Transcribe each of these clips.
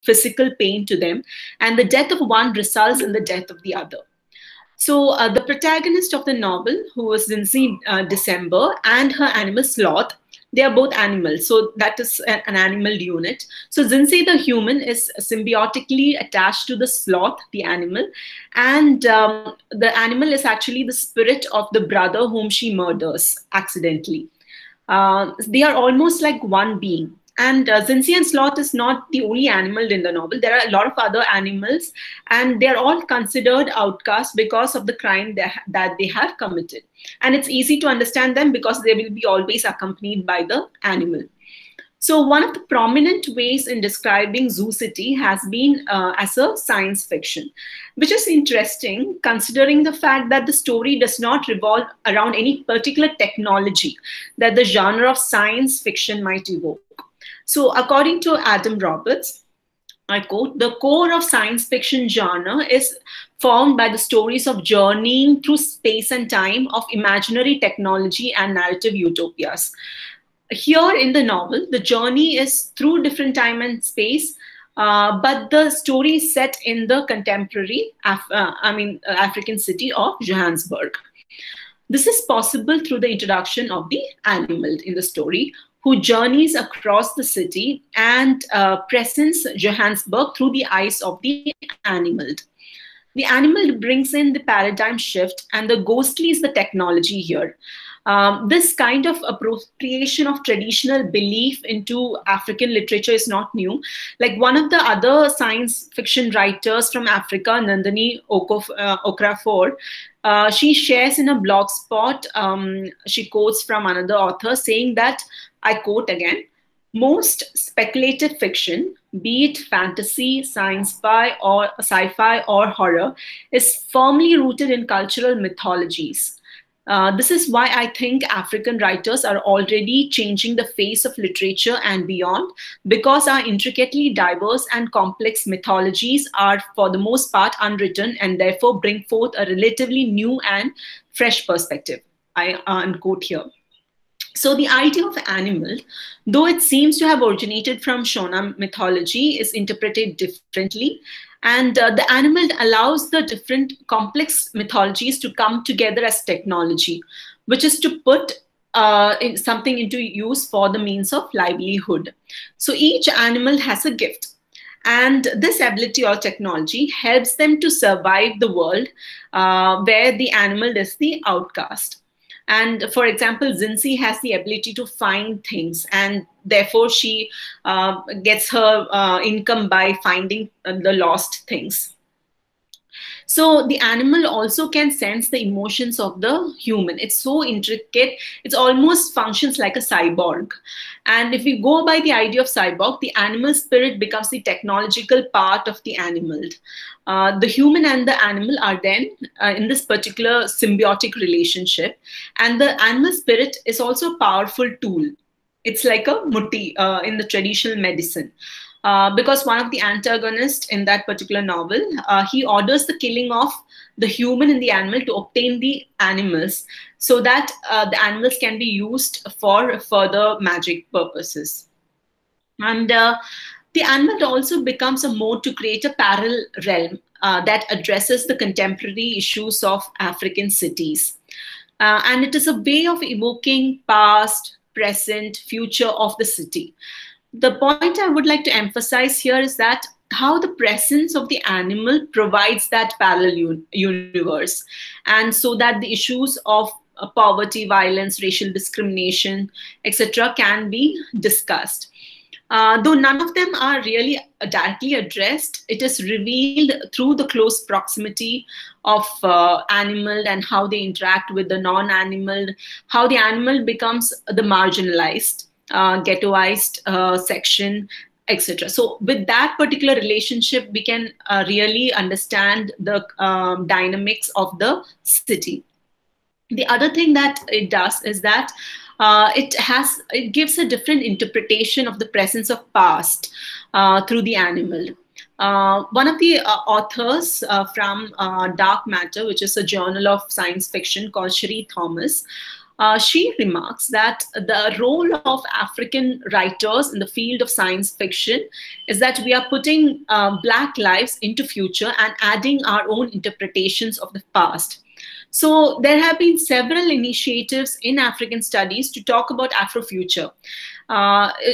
physical pain to them, and the death of one results in the death of the other. So the protagonist of the novel, who was Zinzi December, and her animal Sloth, they are both animals. So that is an animal unit. So Zinzi, the human, is symbiotically attached to the sloth, the animal. And the animal is actually the spirit of the brother whom she murders accidentally. They are almost like one being. And Zinzi and Sloth is not the only animal in the novel. There are a lot of other animals, and they're all considered outcasts because of the crime that they have committed. And it's easy to understand them because they will be always accompanied by the animal. So one of the prominent ways in describing Zoo City has been as a science fiction, which is interesting considering the fact that the story does not revolve around any particular technology that the genre of science fiction might evoke. So according to Adam Roberts, I quote, "The core of science fiction genre is formed by the stories of journeying through space and time, of imaginary technology and narrative utopias." Here in the novel, the journey is through different time and space, but the story is set in the contemporary African city of Johannesburg. This is possible through the introduction of the animal in the story, who journeys across the city and presents Johannesburg through the eyes of the animal. The animal brings in the paradigm shift, and the ghostly is the technology here. This kind of appropriation of traditional belief into African literature is not new. Like one of the other science fiction writers from Africa, Nandini Okafor, she shares in a blog spot, she quotes from another author saying that, I quote again, "Most speculative fiction, be it fantasy, sci-fi or horror, is firmly rooted in cultural mythologies. This is why I think African writers are already changing the face of literature and beyond, because our intricately diverse and complex mythologies are, for the most part, unwritten and therefore bring forth a relatively new and fresh perspective." I unquote here. So the idea of animal, though it seems to have originated from Shona mythology, is interpreted differently. And the animal allows the different complex mythologies to come together as technology, which is to put something into use for the means of livelihood. So each animal has a gift. And this ability or technology helps them to survive the world where the animal is the outcast. And for example, Zinzi has the ability to find things, and therefore she gets her income by finding the lost things. So the animal also can sense the emotions of the human. It's so intricate, it almost functions like a cyborg. And if we go by the idea of cyborg, the animal spirit becomes the technological part of the animal. The human and the animal are then in this particular symbiotic relationship. And the animal spirit is also a powerful tool. It's like a mutti in the traditional medicine. Because one of the antagonists in that particular novel, he orders the killing of the human and the animal to obtain the animals, so that the animals can be used for further magic purposes. And the animal also becomes a mode to create a parallel realm that addresses the contemporary issues of African cities. And it is a way of evoking past, present, future of the city. The point I would like to emphasize here is that how the presence of the animal provides that parallel universe, and so that the issues of poverty, violence, racial discrimination, etc. can be discussed. Though none of them are really directly addressed, it is revealed through the close proximity of animal and how they interact with the non-animal, how the animal becomes the marginalized, ghettoized section, etc. So with that particular relationship, we can really understand the dynamics of the city. The other thing that it does is that it gives a different interpretation of the presence of past through the animal. One of the authors from Dark Matter, which is a journal of science fiction called Cherie Thomas, She remarks that the role of African writers in the field of science fiction is that we are putting Black lives into future and adding our own interpretations of the past. So there have been several initiatives in African studies to talk about Afrofuture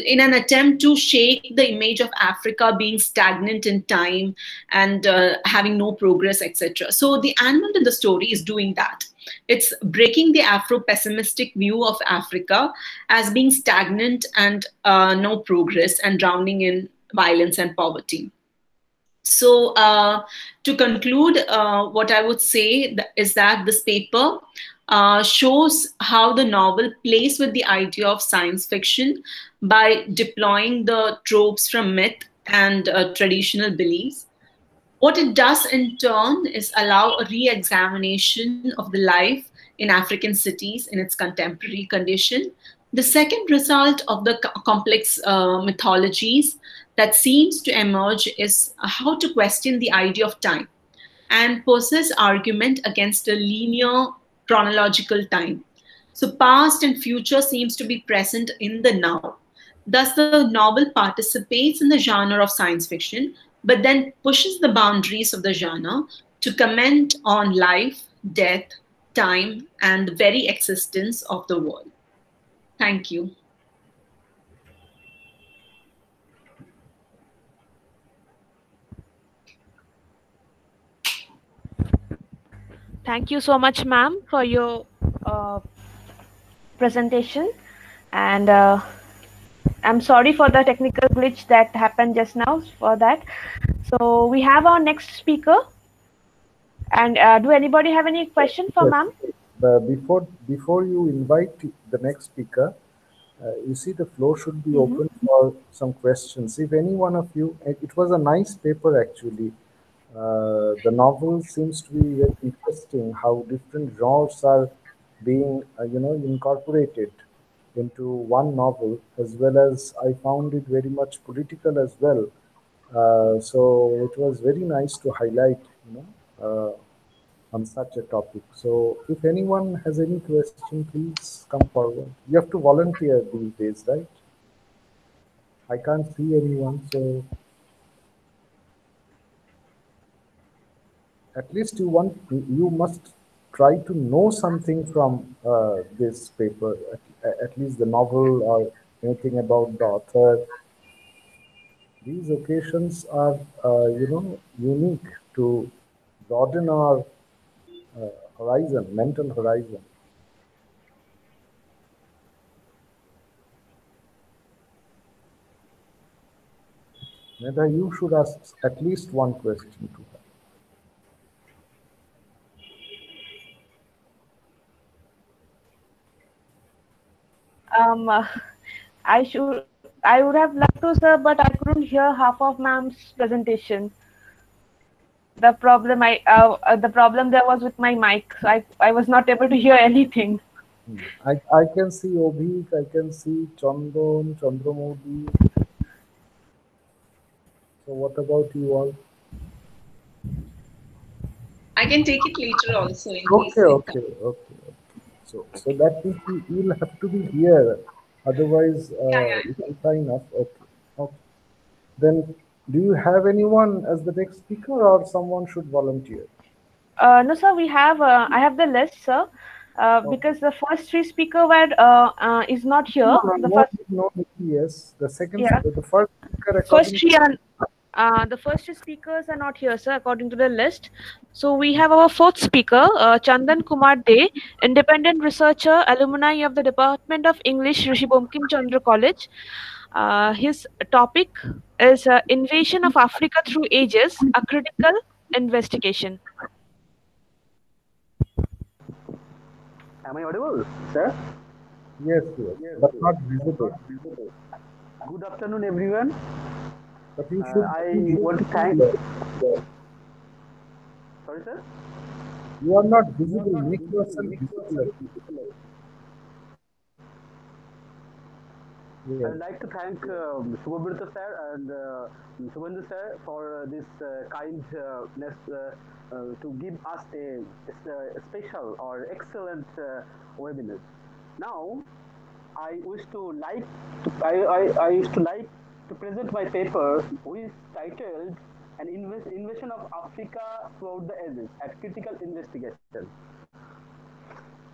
in an attempt to shake the image of Africa being stagnant in time and having no progress, etc. So the animal in the story is doing that. It's breaking the Afro pessimistic view of Africa as being stagnant and no progress and drowning in violence and poverty. So, to conclude, what I would say is that this paper shows how the novel plays with the idea of science fiction by deploying the tropes from myth and traditional beliefs. What it does in turn is allow a re examination of the life in African cities in its contemporary condition. The second result of the complex mythologies that seems to emerge is how to question the idea of time and poses argument against a linear chronological time. So past and future seems to be present in the now. Thus, the novel participates in the genre of science fiction, but then pushes the boundaries of the genre to comment on life, death, time, and the very existence of the world. Thank you. Thank you so much, ma'am, for your presentation. And I'm sorry for the technical glitch that happened just now for that. So we have our next speaker. And do anybody have any question for ma'am? Before you invite the next speaker, you see the floor should be open for some questions. If any one of you, it was a nice paper actually. The novel seems to be very interesting. How different genres are being, incorporated into one novel, as well as I found it very much political as well. So it was very nice to highlight, on such a topic. So if anyone has any question, please come forward. You have to volunteer these days, right? I can't see anyone, so at least you must try to know something from this paper, at least the novel or anything about the author. These occasions are, unique to broaden our horizon, mental horizon. Whether you should ask at least one question to her. I would have loved to, sir, but I couldn't hear half of ma'am's presentation. The problem there was with my mic. So I was not able to hear anything. I can see Obhik, I can see Chandan, Chandramodi. So what about you all? I can take it later also in Okay. So that means you'll have to be here. Otherwise, Yeah. you can sign up. Okay. Then, do you have anyone as the next speaker, or someone should volunteer? No, sir. We have. I have the list, sir. Because the first three speaker were is not here. No, yes. The second, Yeah. the first speaker, First three are the first three speakers are not here, sir, according to the list. So we have our fourth speaker, Chandan Kumar De, independent researcher, alumni of the Department of English, Rishi Bankim Chandra College. His topic is Invasion of Africa Through Ages, a critical investigation. Am I audible, sir? Yes, but not visible. Good afternoon, everyone. But you should. I want to thank. Sorry, sir. You are not visible. Make yourself visible. Yes. I'd like to thank Shubhabrata sir and Shubhendu sir for this kindness to give us a special or excellent webinar. Now, I wish to like I used to like to present my paper, which is titled "An Invasion of Africa Throughout the Ages: A Critical Investigation."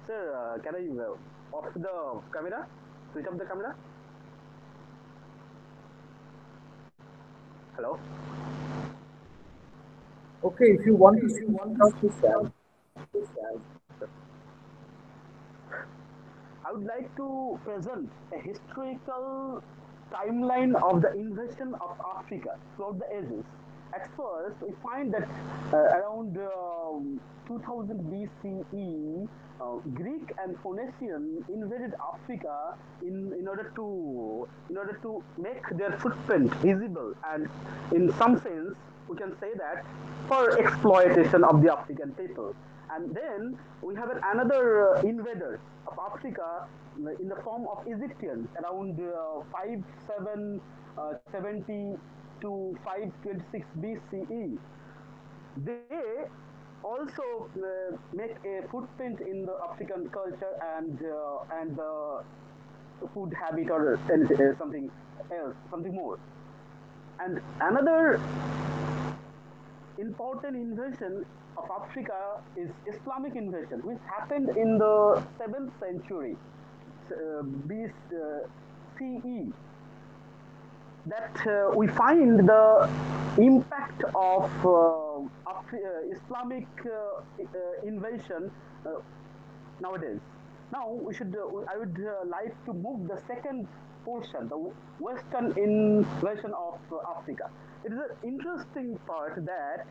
Sir, can I off the camera? Switch off the camera. Hello. Okay, if you want to speak out, you can. I would like to present a historical timeline of the invasion of Africa throughout the ages. At first, we find that around 2000 BCE, Greek and Phoenician invaded Africa in order to make their footprint visible, and in some sense, we can say that for exploitation of the African people. And then we have another invader of Africa in the form of Egyptians around 5770 to 526 BCE. They also make a footprint in the African culture and the food habit or something else, something more. And another important invasion of Africa is Islamic invasion, which happened in the 7th century CE. That we find the impact of Islamic invasion nowadays. Now I would like to move the second portion, the Western invasion of Africa. It is an interesting part that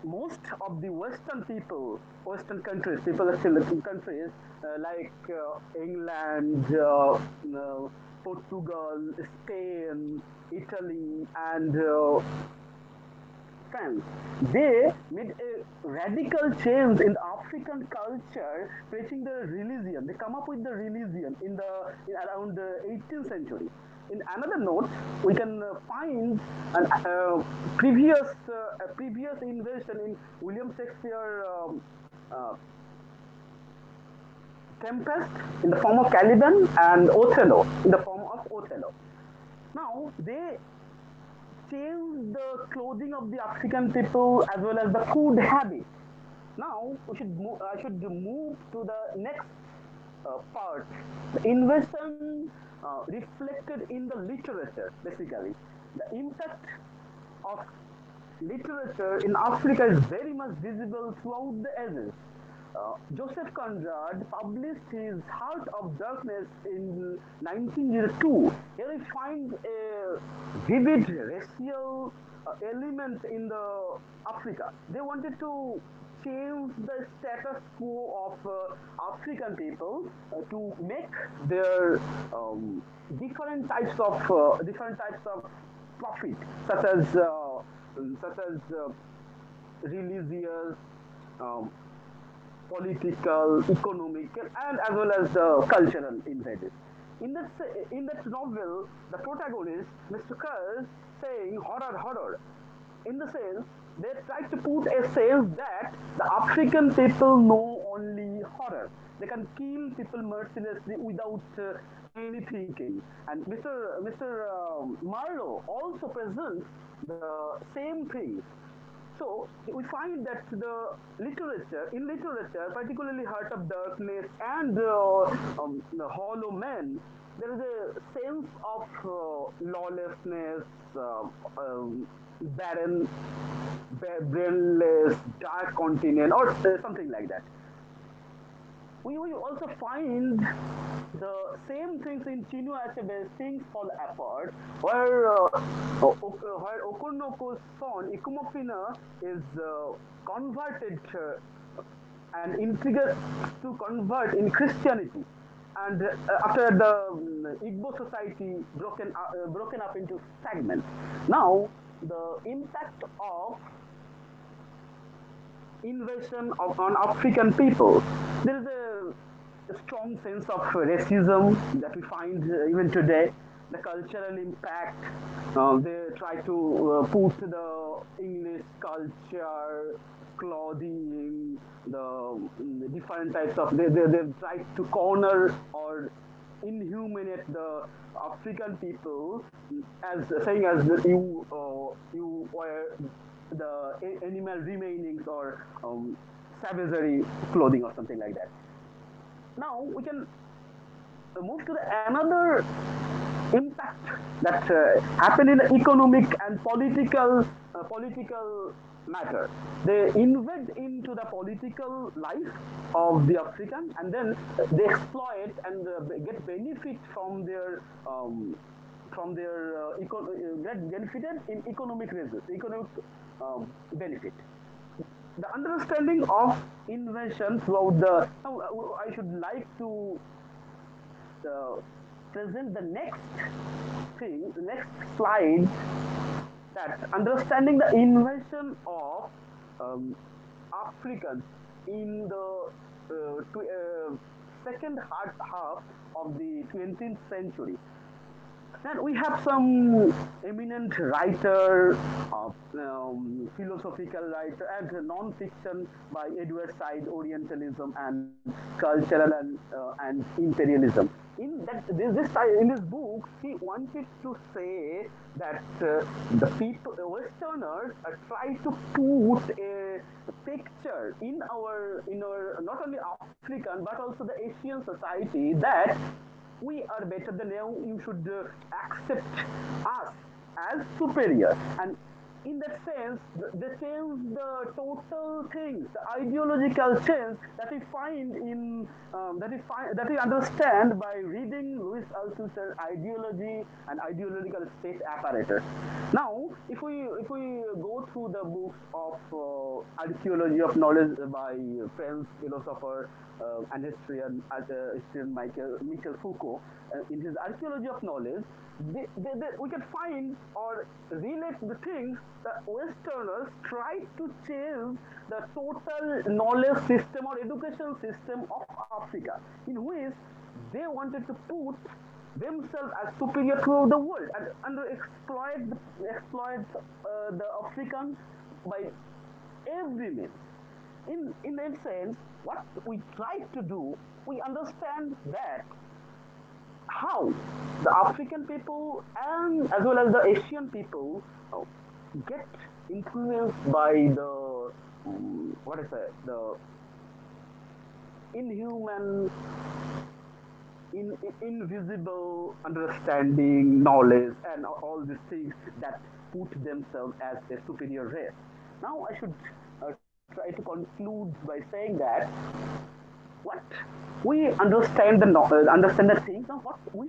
most of the Western people, Western countries, people are still in countries like England, Portugal, Spain, Italy, and France. They made a radical change in African culture, preaching the religion. They come up with the religion in around the 18th century. In another note, we can find a previous invasion in William Shakespeare Tempest in the form of Caliban and Othello in the form of Othello. Now they changed the clothing of the African people as well as the food habit. Now I should move to the next part. The invasion reflected in the literature, basically. The impact of literature in Africa is very much visible throughout the ages. Joseph Conrad published his Heart of Darkness in 1902. Here we find a vivid racial element in the Africa. They wanted to change the status quo of African people to make their different types of profit, such as religious, um, political, economic, and as well as cultural invaders. In that novel, the protagonist, Mr. Kerr, saying horror, horror. In the sense, they try to put a sense that the African people know only horror. They can kill people mercilessly without any thinking. And Mr. Marlowe also presents the same thing. So we find that in literature, particularly Heart of Darkness and the Hollow Man, there is a sense of lawlessness, barren, brainless, dark continent, or something like that. We also find the same things in Chinua Achebe's Things Fall Apart, where Okonoko's son Ikumofina is converted and intrigued to convert in Christianity. And after the Igbo society broken up into segments, now the impact of invasion on African people. There is a strong sense of racism that we find even today. The cultural impact. They try to put the English culture, clothing, the different types of they've tried to corner or inhumaniate the African people as saying as you were the animal remainings or savagery clothing or something like that. Now we can move to the another impact that happened in the economic and political matter. They invade into the political life of the African, and then they exploit and get benefit from their get benefited in economic reasons, economic benefit. The understanding of invention throughout the. Now, I should like to uh, present the next thing, the next slide, that understanding the invention of um, Africans in the second half of the 20th century. Then we have some eminent writer, philosophical writer, and non-fiction by Edward Said, Orientalism and Cultural and Imperialism. In that, in this book, he wanted to say that the people, Westerners, try to put a picture in our not only African but also the Asian society that we are better than you. You should accept us as superior. And in that sense, they change the total things, the ideological change that we find in that we understand by reading Louis Althusser's ideology and ideological state apparatus. Now, if we go through the books of archaeology of knowledge by French philosopher and historian Michel Foucault, in his archaeology of knowledge, we can find or relate the things that Westerners try to change the total knowledge system or education system of Africa, in which they wanted to put themselves as superior to the world and exploit the Africans by every means. In that sense, what we try to do, we understand that how the African people and as well as the Asian people get influenced by the what is it, the inhuman, invisible understanding, knowledge, and all these things that put themselves as a superior race. Now I should try to conclude by saying that what we understand the things of what we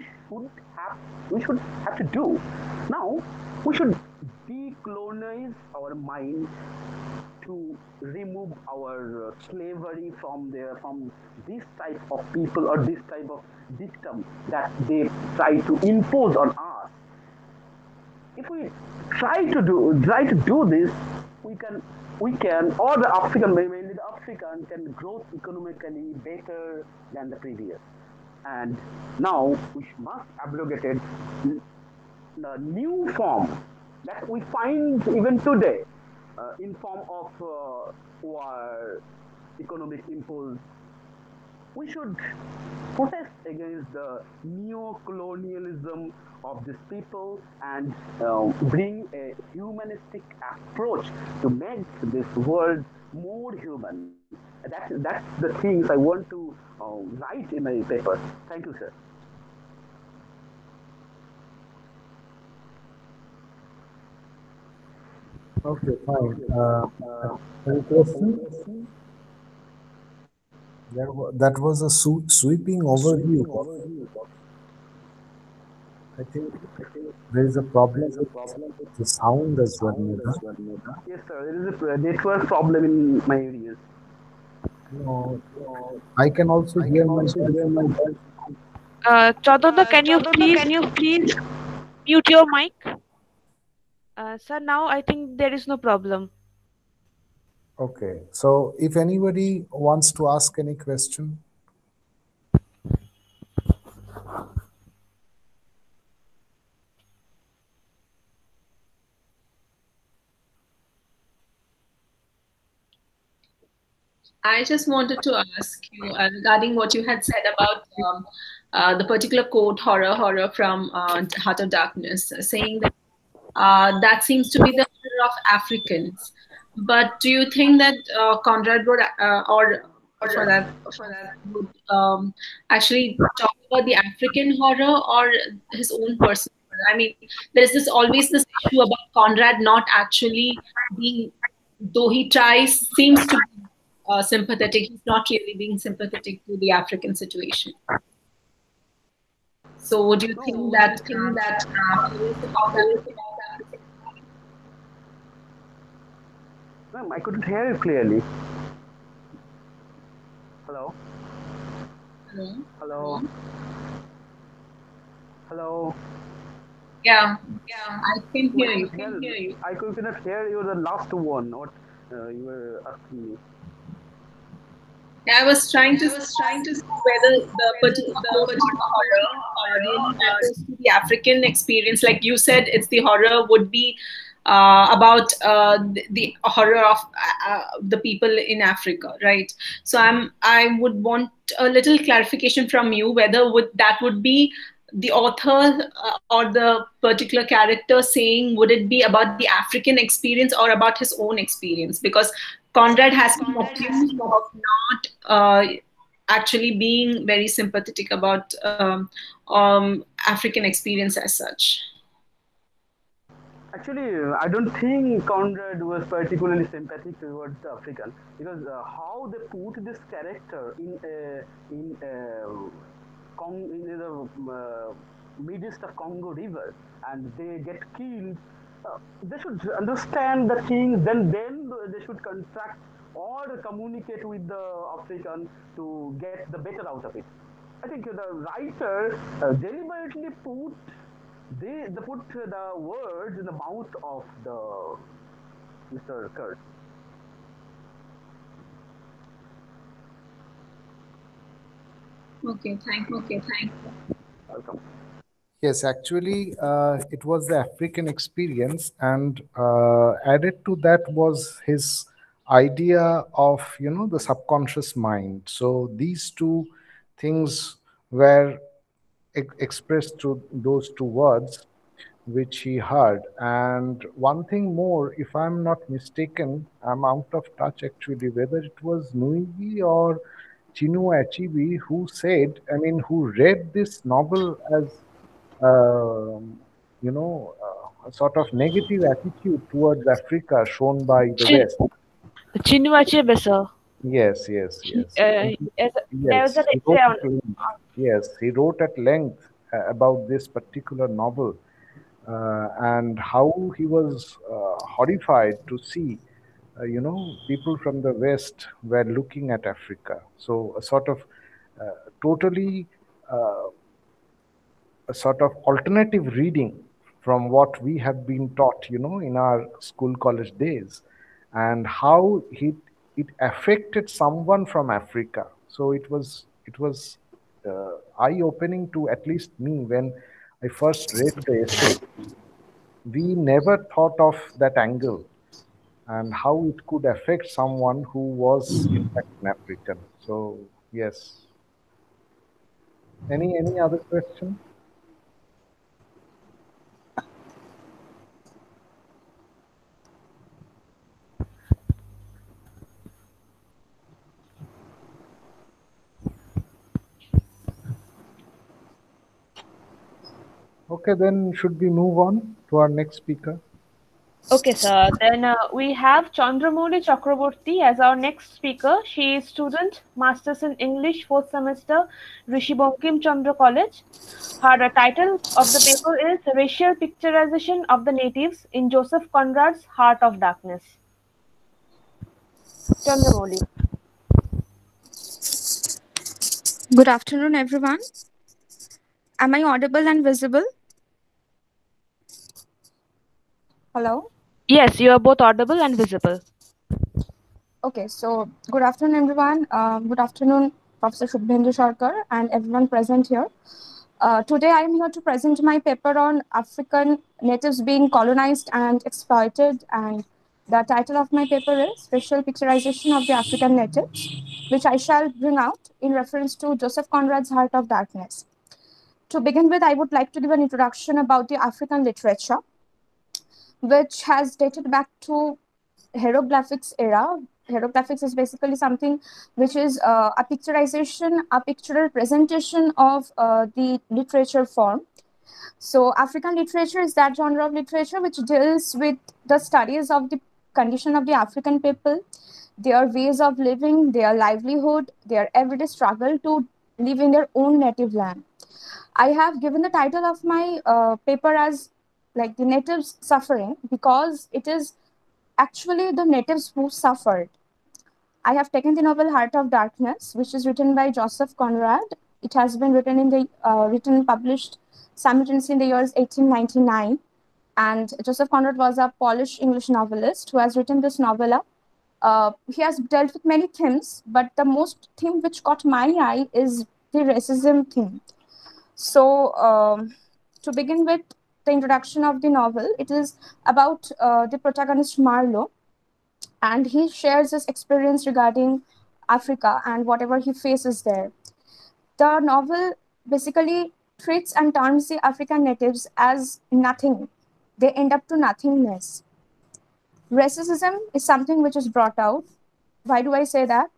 should have to do. Now we should decolonize our mind to remove our slavery from this type of people or this type of dictum that they try to impose on us. If we try to do this, we can or the African, mainly the African, can grow economically better than the previous. And now we must abrogate the new form that we find even today in form of war, economic impulse. We should protest against the neo-colonialism of these people and bring a humanistic approach to make this world more human. That's the things I want to write in my paper. Thank you, sir. Okay, fine. Any questions? That was a sweeping overview. I think there is a problem with the sound as well, Nida. Yes, sir. There is a network problem in my areas. No, I can also hear myself. Chandana, can you please mute your mic? Sir, now I think there is no problem. Okay, so if anybody wants to ask any question. I just wanted to ask you regarding what you had said about the particular quote, horror from Heart of Darkness, saying that that seems to be the horror of Africans. But do you think that Conrad would, or for that, would actually talk about the African horror or his own personal horror? I mean, there is this always this issue about Conrad not actually being, though he tries, seems to be sympathetic. He's not really being sympathetic to the African situation. So, would you think that Ma'am, I couldn't hear you clearly. Hello? Hello? Hello? Yeah, I can hear you. I could not hear you the last one. What you were asking me. Yeah, I was trying to see whether the particular horror really matters to the African experience. Like you said, it's the horror would be about the horror of the people in Africa, right? So I would want a little clarification from you whether that would be the author or the particular character saying, would it be about the African experience or about his own experience? Because Conrad has been accused of not actually being very sympathetic about African experience as such. Actually, I don't think Conrad was particularly sympathetic towards the African because how they put this character in the midst of Congo River and they get killed. They should understand the things. Then they should contract or communicate with the African to get the better out of it. I think the writer deliberately put the words in the mouth of the Mr. Kurtz. Okay, thank you. Welcome. Yes, actually, it was the African experience, and added to that was his idea of the subconscious mind. So these two things were expressed through those two words which he heard. And one thing more, if I'm not mistaken, I'm out of touch actually, whether it was Nuigi or Chinua Achebe who read this novel as a sort of negative attitude towards Africa shown by the West. Chinua Achebe, sir. Yes. Yes, He wrote at length about this particular novel and how he was horrified to see, people from the West were looking at Africa. So a sort of totally a sort of alternative reading from what we have been taught, in our school college days, and how it affected someone from Africa. So it was eye opening to at least me when I first read the essay. We never thought of that angle and how it could affect someone who was in fact an African. So yes. Any other question? Okay, then should we move on to our next speaker? Okay, sir. Then we have Chandramouli Chakraborty as our next speaker. She is student, Masters in English, 4th semester, Rishi Bankim Chandra College. Her title of the paper is Racial Picturization of the Natives in Joseph Conrad's Heart of Darkness. Chandramouli. Good afternoon, everyone. Am I audible and visible? Hello? Yes, you are both audible and visible. Okay, so good afternoon, everyone. Good afternoon, Professor Shubhendra Sharkar and everyone present here. Today, I am here to present my paper on African natives being colonized and exploited and The title of my paper is Special Picturization of the African Natives, which I shall bring out in reference to Joseph Conrad's Heart of Darkness. To begin with, I would like to give an introduction about the African literature, which has dated back to hieroglyphics era. Hieroglyphics is basically something which is a picturization, a pictorial presentation of the literature form. So African literature is that genre of literature which deals with the studies of the condition of the African people, their ways of living, their livelihood, their everyday struggle to live in their own native land. I have given the title of my paper as like the natives suffering because it is actually the natives who suffered. I have taken the novel Heart of Darkness, which is written by Joseph Conrad. It has been written in the published simultaneously in the years 1899. And Joseph Conrad was a Polish English novelist who has written this novella. He has dealt with many themes, but the most theme which caught my eye is the racism theme. So, to begin with the introduction of the novel, it is about the protagonist Marlowe, and he shares his experience regarding Africa and whatever he faces there. The novel basically treats and terms the African natives as nothing. They end up to nothingness. Racism is something which is brought out. Why do I say that?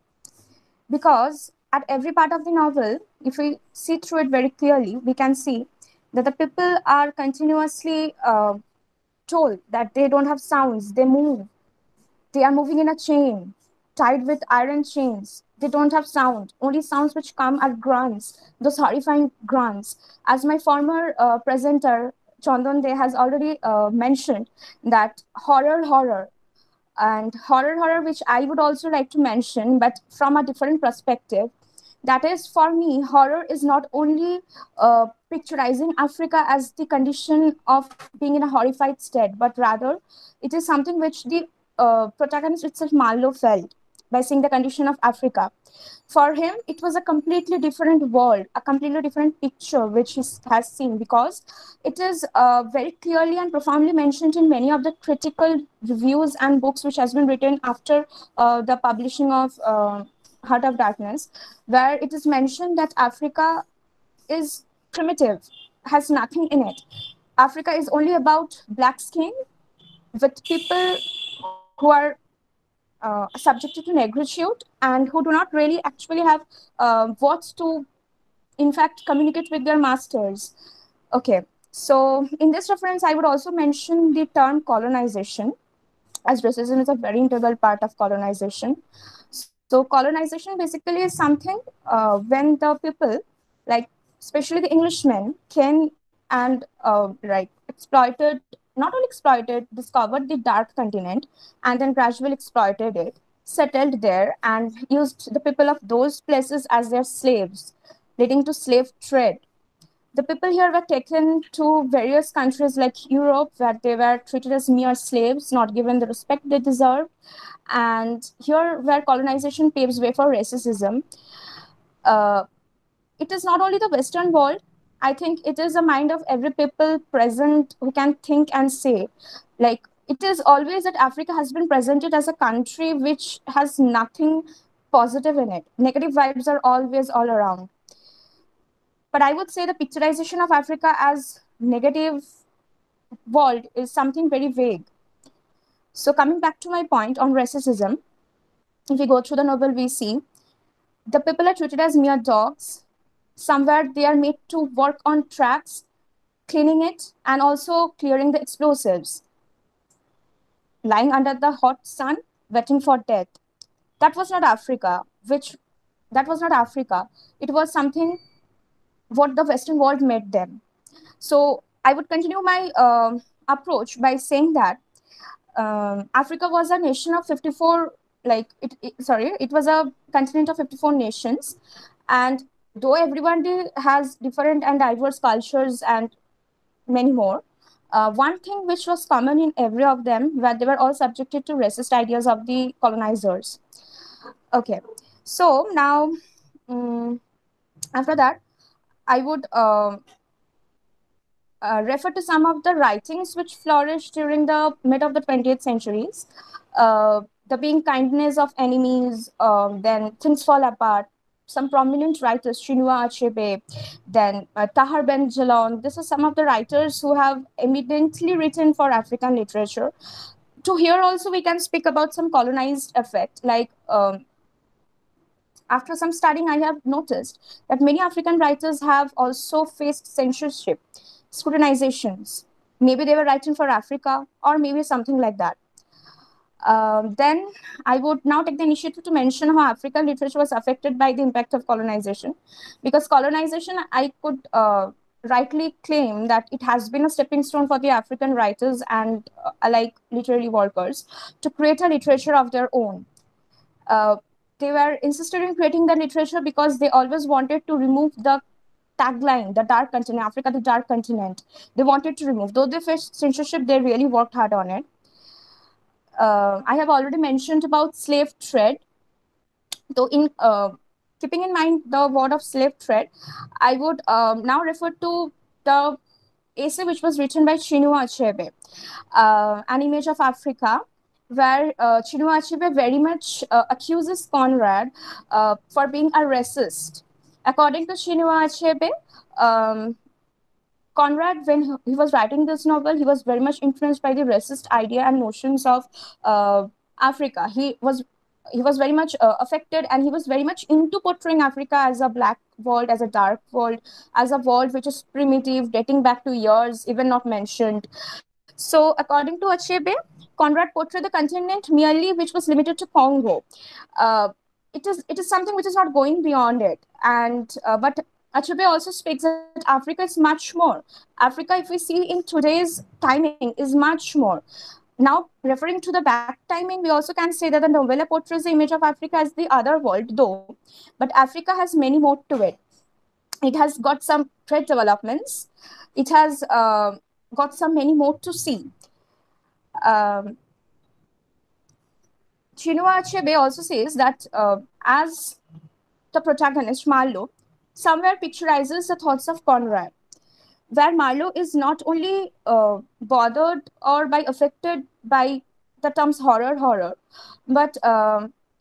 Because at every part of the novel, if we see through it very clearly, we can see that the people are continuously told that they don't have sounds, they move. They are moving in a chain, tied with iron chains. They don't have sound. Only sounds which come are grunts, those horrifying grunts. As my former presenter, Chandan De, has already mentioned that horror, and horror, which I would also like to mention, but from a different perspective. That is, for me, horror is not only picturizing Africa as the condition of being in a horrified state, but rather it is something which the protagonist itself, Marlowe, felt by seeing the condition of Africa. For him, it was a completely different world, a completely different picture which he has seen, because it is very clearly and profoundly mentioned in many of the critical reviews and books which has been written after the publishing of Heart of Darkness, where it is mentioned that Africa is primitive, has nothing in it. Africa is only about black skin with people who are subjected to negritude and who do not really actually have words to, in fact, communicate with their masters. Okay, so in this reference, I would also mention the term colonization, as racism is a very integral part of colonization. So colonization basically is something when the people, like especially the Englishmen, came and exploited, not only exploited, discovered the dark continent and then gradually exploited it, settled there and used the people of those places as their slaves, leading to slave trade. The people here were taken to various countries like Europe, where they were treated as mere slaves, not given the respect they deserved. And here, where colonization paves way for racism, it is not only the Western world. I think it is the mind of every people present who can think and say, like, it is always that Africa has been presented as a country which has nothing positive in it. Negative vibes are always all around. But I would say the picturization of Africa as negative world is something very vague. So coming back to my point on racism, if we go through the novel, we see the people are treated as mere dogs. Somewhere they are made to work on tracks, cleaning it, and also clearing the explosives. Lying under the hot sun, waiting for death. That was not Africa. It was something what the Western world made them. So I would continue my approach by saying that Africa was a nation of 54, it was a continent of 54 nations. And though everyone has different and diverse cultures and many more, one thing which was common in every of them, where they were all subjected to racist ideas of the colonizers. Okay, so now after that, I would refer to some of the writings which flourished during the mid of the 20th centuries. The Being Kindness of Enemies, then Things Fall Apart, some prominent writers, Chinua Achebe, then Tahar Ben Jelloun. This is some of the writers who have eminently written for African literature. To here also we can speak about some colonized effect, like after some studying, I have noticed that many African writers have also faced censorship, scrutinizations. Maybe they were writing for Africa or maybe something like that. Then I would now take the initiative to mention how African literature was affected by the impact of colonization. Because colonization, I could rightly claim that it has been a stepping stone for the African writers and alike literary workers to create a literature of their own. They were insisted in creating the literature because they always wanted to remove the tagline, the dark continent, Africa, the dark continent. They wanted to remove. Though they faced censorship, they really worked hard on it. I have already mentioned about slave trade. Though in keeping in mind the word of slave trade, I would now refer to the essay which was written by Chinua Achebe, An Image of Africa, where Chinua Achebe very much accuses Conrad for being a racist. According to Chinua Achebe, Conrad, when he was writing this novel, he was very much influenced by the racist idea and notions of Africa. He was very much affected, and he was very much into portraying Africa as a black world, as a dark world, as a world which is primitive, dating back to years even not mentioned. So according to Achebe, Conrad portrayed the continent merely which was limited to Congo. It is something which is not going beyond it. And but Achebe also speaks that Africa is much more. Africa, if we see in today's timing, is much more. Now, referring to the back timing, we also can say that the novella portrays the image of Africa as the other world, though, but Africa has many more to it. It has got some trade developments. It has got some many more to see. Chinua Achebe also says that as the protagonist, Marlowe, somewhere picturizes the thoughts of Conrad, where Marlowe is not only bothered or affected by the terms horror, but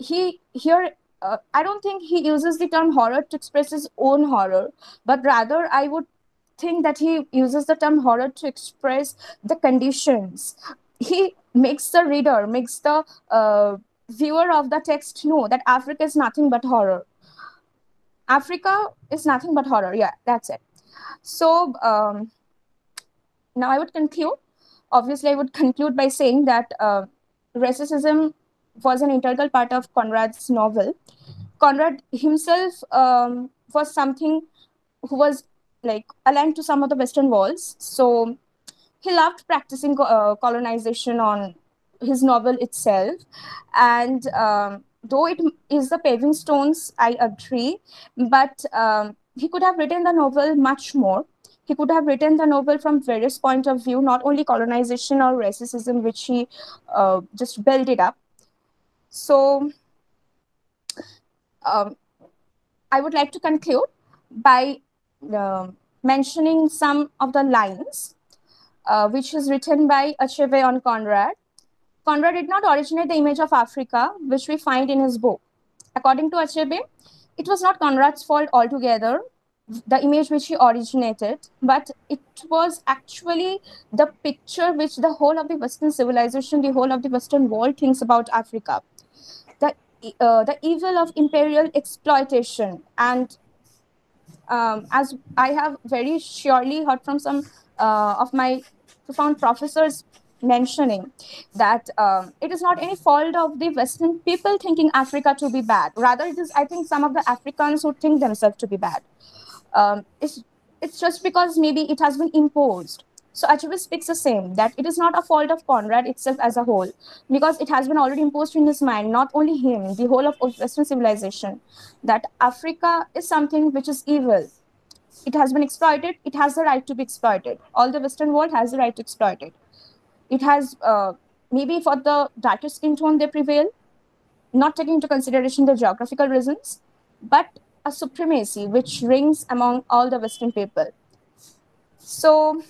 he here, I don't think he uses the term horror to express his own horror, but rather I would think that he uses the term horror to express the conditions. He makes the reader, makes the viewer of the text know that Africa is nothing but horror. Africa is nothing but horror. Yeah, that's it. So now I would conclude. Obviously, I would conclude by saying that racism was an integral part of Conrad's novel. Conrad himself was something who was like aligned to some of the Western walls. So he loved practicing colonization on his novel itself. And though it is the paving stones, I agree, but he could have written the novel much more. He could have written the novel from various points of view, not only colonization or racism, which he just built it up. So I would like to conclude by mentioning some of the lines which is written by Achebe on Conrad. Conrad did not originate the image of Africa, which we find in his book. According to Achebe, it was not Conrad's fault altogether, the image which he originated, but it was actually the picture which the whole of the Western civilization, the whole of the Western world thinks about Africa. The evil of imperial exploitation. And as I have very surely heard from some of my profound professors mentioning that it is not any fault of the Western people thinking Africa to be bad. Rather, it is, I think, some of the Africans who think themselves to be bad. It's just because maybe it has been imposed. So Achebe speaks the same, that it is not a fault of Conrad itself as a whole, because it has been already imposed in his mind, not only him, the whole of Western civilization, that Africa is something which is evil. It has been exploited. It has the right to be exploited. All the Western world has the right to exploit it. It has, maybe for the darker skin tone they prevail, not taking into consideration the geographical reasons, but a supremacy which rings among all the Western people. So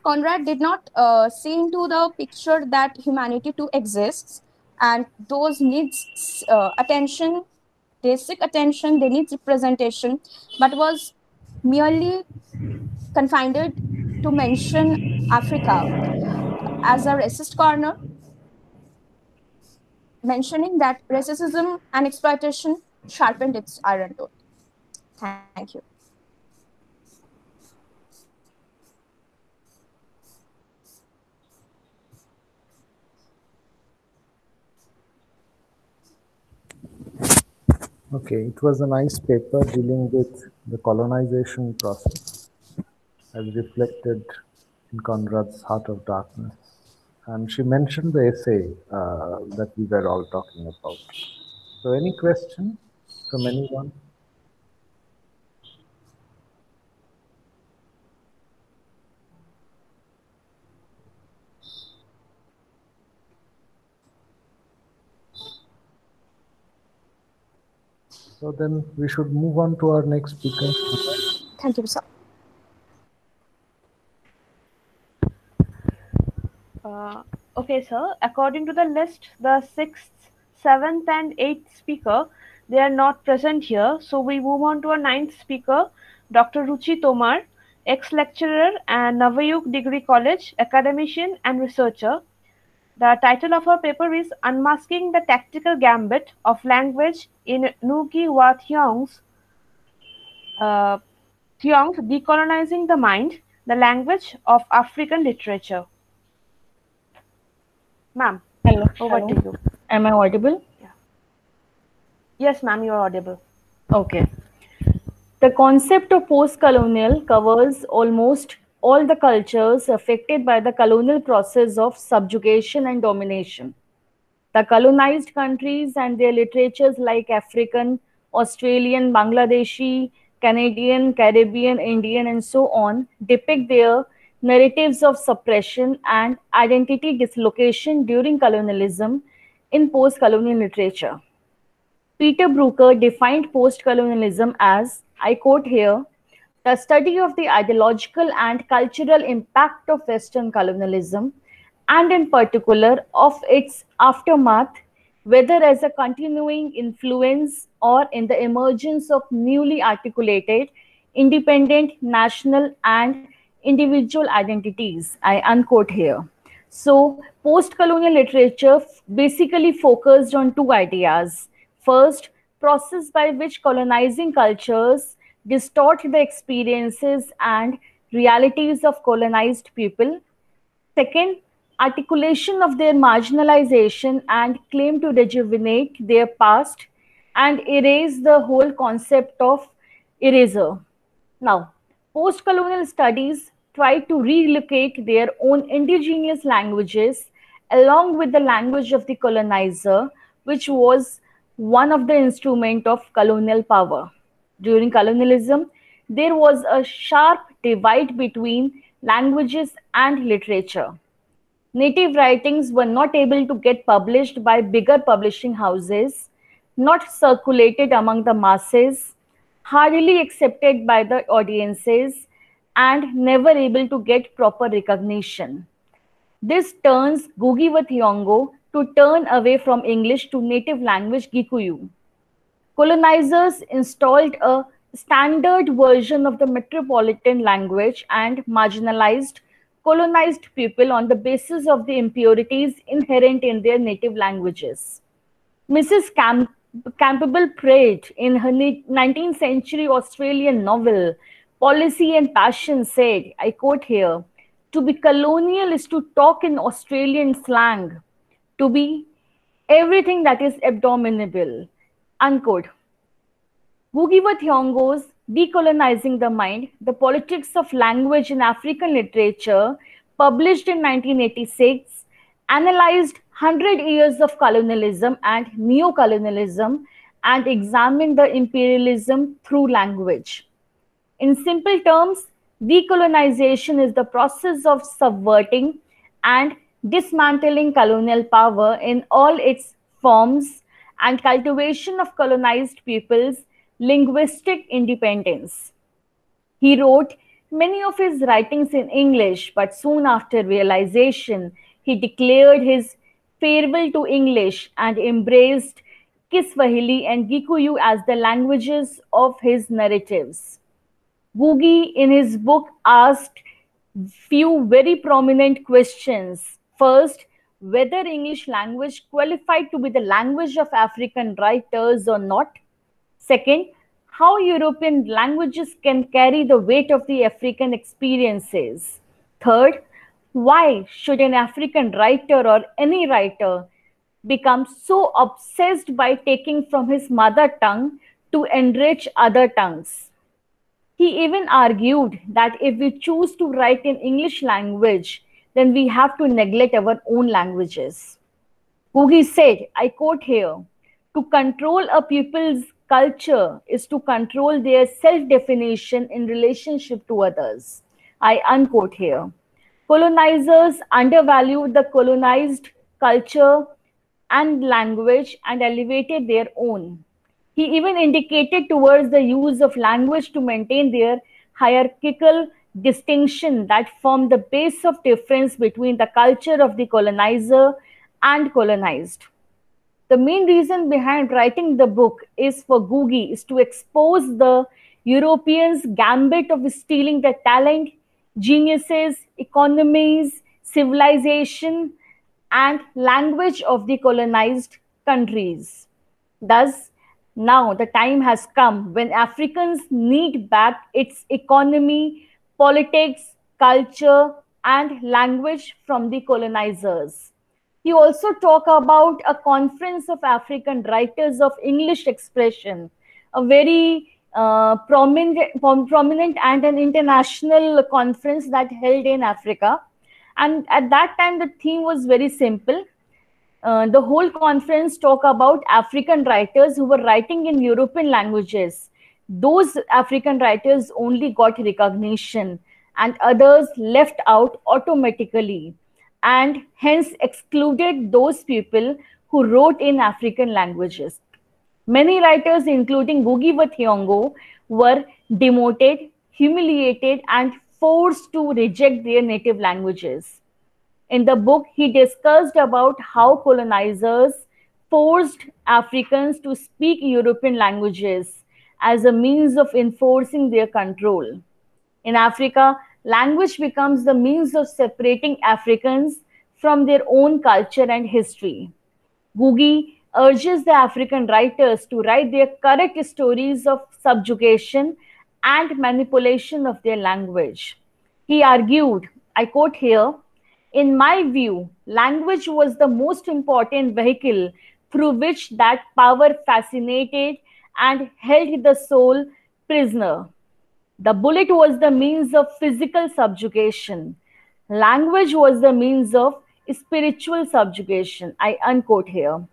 Conrad did not see into the picture that humanity too exists, and those needs attention, they seek attention, they need representation, but was merely confined to mention Africa as a racist corner, mentioning that racism and exploitation sharpened its iron tone. Thank you. Okay, it was a nice paper dealing with the colonization process as reflected in Conrad's Heart of Darkness. And she mentioned the essay that we were all talking about. So any question from anyone? So then we should move on to our next speaker. Thank you, sir. Okay, sir. According to the list, the 6th, 7th, and 8th speaker, they are not present here. So we move on to our 9th speaker, Dr. Ruchi Tomar, ex-lecturer and Navayug Degree College, academician and researcher. The title of her paper is Unmasking the Tactical Gambit of Language in Ngugi Wa Thiong's Decolonizing the Mind, the Language of African Literature. Ma'am, Hello. over to you. Am I audible? Yes, ma'am, you are audible. Okay. The concept of post-colonial covers almost all the cultures affected by the colonial process of subjugation and domination. The colonized countries and their literatures like African, Australian, Bangladeshi, Canadian, Caribbean, Indian, and so on depict their narratives of suppression and identity dislocation during colonialism in post-colonial literature. Peter Brooker defined post-colonialism as, I quote here, the study of the ideological and cultural impact of Western colonialism, and in particular of its aftermath, whether as a continuing influence or in the emergence of newly articulated, independent, national, and individual identities. I unquote here. So, post-colonial literature basically focused on two ideas. First, process by which colonizing cultures distort the experiences and realities of colonized people. Second, articulation of their marginalization and claim to rejuvenate their past and erase the whole concept of eraser. Now, post-colonial studies try to relocate their own indigenous languages along with the language of the colonizer, which was one of the instruments of colonial power. During colonialism, there was a sharp divide between languages and literature. Native writings were not able to get published by bigger publishing houses, not circulated among the masses, hardly accepted by the audiences, and never able to get proper recognition. This turns Ngugi wa Thiong'o to turn away from English to native language Gikuyu. Colonizers installed a standard version of the metropolitan language and marginalized colonized people on the basis of the impurities inherent in their native languages. Mrs. Campbell Pratt, in her 19th century Australian novel Policy and Passion, said, I quote here, to be colonial is to talk in Australian slang, to be everything that is abominable, unquote. Ngugi wa Thiong'o's Decolonizing the Mind, The Politics of Language in African Literature, published in 1986, analyzed 100 years of colonialism and neo-colonialism and examined the imperialism through language. In simple terms, decolonization is the process of subverting and dismantling colonial power in all its forms and cultivation of colonized peoples' linguistic independence. He wrote, many of his writings in English, but soon after realization, he declared his farewell to English and embraced Kiswahili and Gikuyu as the languages of his narratives. Gugi, in his book, asked few very prominent questions. First, whether English language qualified to be the language of African writers or not. Second, how European languages can carry the weight of the African experiences. Third, why should an African writer or any writer become so obsessed by taking from his mother tongue to enrich other tongues? He even argued that if we choose to write in English language, then we have to neglect our own languages. Gugi said, I quote here, to control a people's culture is to control their self-definition in relationship to others. I unquote here. Colonizers undervalued the colonized culture and language and elevated their own. He even indicated towards the use of language to maintain their hierarchical distinction that formed the base of difference between the culture of the colonizer and colonized. The main reason behind writing the book is for Gugi is to expose the Europeans' gambit of stealing the talent, geniuses, economies, civilization, and language of the colonized countries. Thus, now the time has come when Africans need back its economy, politics, culture, and language from the colonizers. He also talked about a conference of African writers of English expression, a very prominent and an international conference that held in Africa. And at that time, the theme was very simple. The whole conference talked about African writers who were writing in European languages. Those African writers only got recognition and others left out automatically, and hence excluded those people who wrote in African languages. Many writers, including Ngugi wa Thiong'o, were demoted, humiliated, and forced to reject their native languages. In the book, he discussed about how colonizers forced Africans to speak European languages as a means of enforcing their control. In Africa, language becomes the means of separating Africans from their own culture and history. Gugi urges the African writers to write their correct stories of subjugation and manipulation of their language. He argued, I quote here, in my view, language was the most important vehicle through which that power fascinated and held the soul prisoner. The bullet was the means of physical subjugation. Language was the means of spiritual subjugation. I unquote here.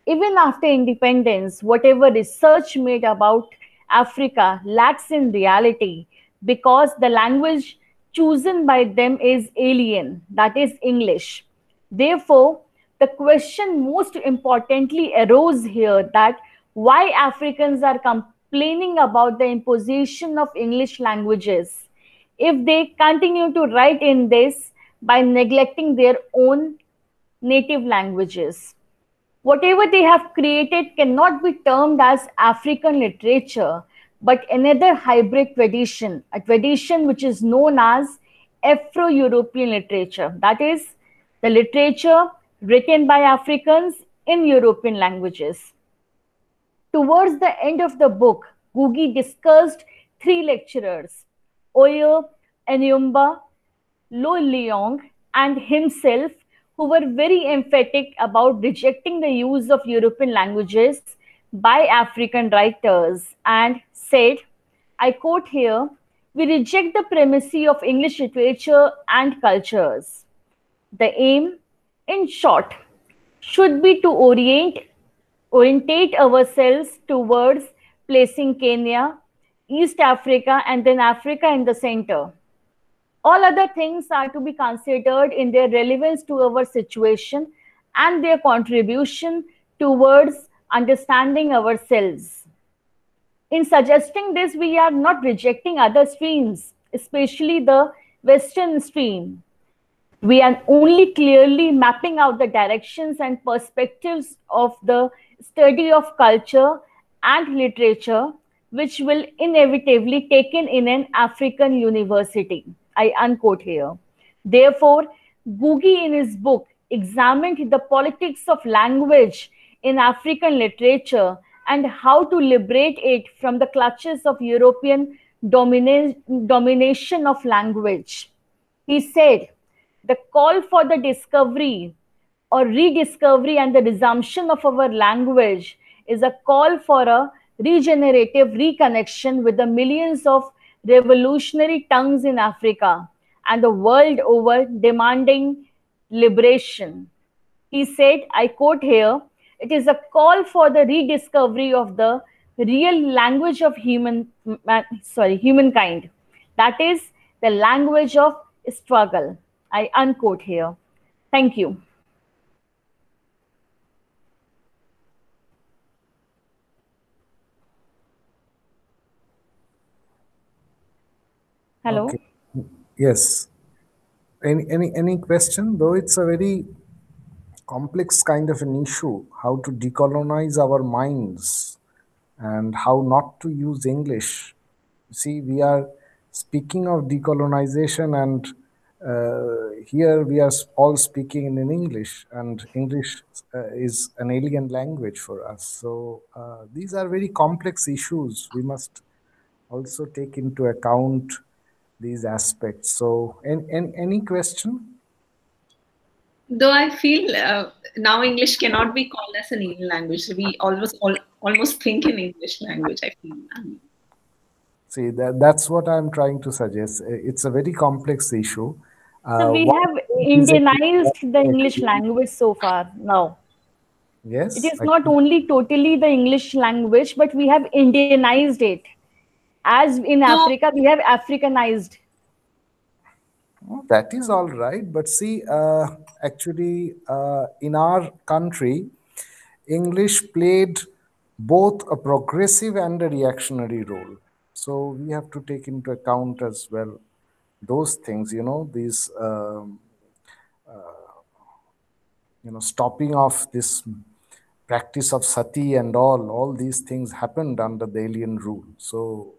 Even after independence, whatever research made about Africa lacks in reality because the language chosen by them is alien, that is English. Therefore, the question most importantly arose here that why Africans are complaining about the imposition of English languages if they continue to write in this by neglecting their own native languages. Whatever they have created cannot be termed as African literature, but another hybrid tradition, a tradition which is known as Afro-European literature. That is, the literature written by Africans in European languages. Towards the end of the book, Gugi discussed three lecturers, Oyo, Enyumba, Lo Leong, and himself, who were very emphatic about rejecting the use of European languages by African writers and said, I quote here, we reject the primacy of English literature and cultures. The aim, in short, should be to orientate ourselves towards placing Kenya, East Africa, and then Africa in the center. All other things are to be considered in their relevance to our situation and their contribution towards understanding ourselves. In suggesting this, we are not rejecting other streams especially the Western stream. We are only clearly mapping out the directions and perspectives of the study of culture and literature, which will inevitably taken in an African university. I unquote here. Therefore, Gugi in his book examined the politics of language in African literature and how to liberate it from the clutches of European domination of language. He said, the call for the discovery or rediscovery and the resumption of our language is a call for a regenerative reconnection with the millions of revolutionary tongues in Africa and the world over demanding liberation. He said, I quote here, it is a call for the rediscovery of the real language of humankind. That is the language of struggle. I unquote here. Thank you. Hello. Okay. Yes. Any question? Though it's a very complex kind of an issue, how to decolonize our minds and how not to use English. See, we are speaking of decolonization, and here we are all speaking in English, and English is an alien language for us. So these are very complex issues. We must also take into account these aspects. So, any question? Though I feel now English cannot be called as an alien language. We almost think in English language, I feel. See, that's what I'm trying to suggest. It's a very complex issue. So we have Indianized the English language so far now. Yes. It is not only totally the English language, but we have Indianized it. As in Africa, we have Africanized. That is all right. But see, actually, in our country, English played both a progressive and a reactionary role. So we have to take into account as well those things, these, stopping of this practice of sati and all these things happened under the alien rule. So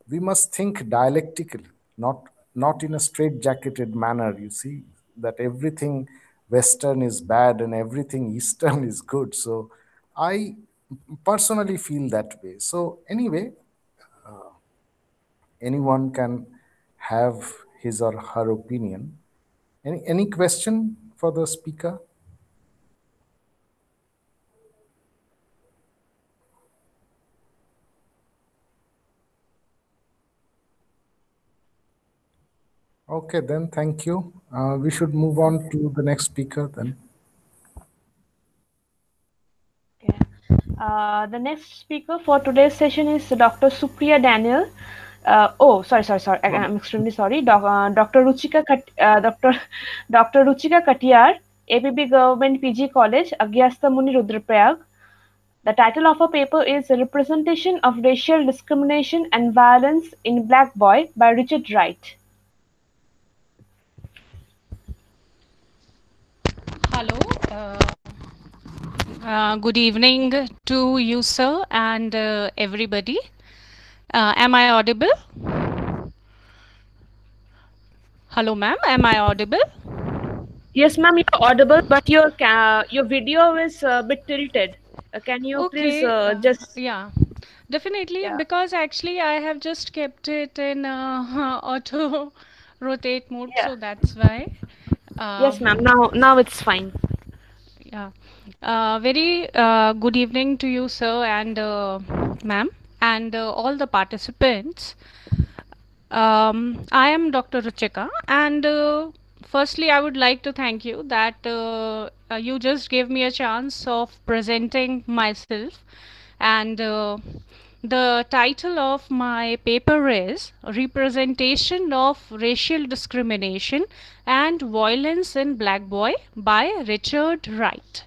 we must think dialectically, not in a straight-jacketed manner, you see, that everything Western is bad and everything Eastern is good. So I personally feel that way. So anyway, anyone can have his or her opinion. Any question for the speaker? Okay, then thank you. We should move on to the next speaker then. Okay. The next speaker for today's session is Dr. Supriya Daniel. Sorry. I'm extremely sorry. Dr. Ruchika Katiyar, APB Government PG College, Agyastha Muni, Rudraprayag. The title of her paper is Representation of Racial Discrimination and Violence in Black Boy by Richard Wright. Hello. Good evening to you, sir, and everybody. Am I audible? Hello, ma'am. Am I audible? Yes, ma'am, you're audible, but your video is a bit tilted. Can you please just... Yeah, definitely, because actually I have just kept it in auto rotate mode, so that's why. Yes, ma'am. Now it's fine. Yeah. Very good evening to you, sir, and ma'am, and all the participants. I am Dr. Ruchika, and firstly, I would like to thank you that you just gave me a chance of presenting myself, and the title of my paper is Representation of Racial Discrimination and Violence in Black Boy by Richard Wright.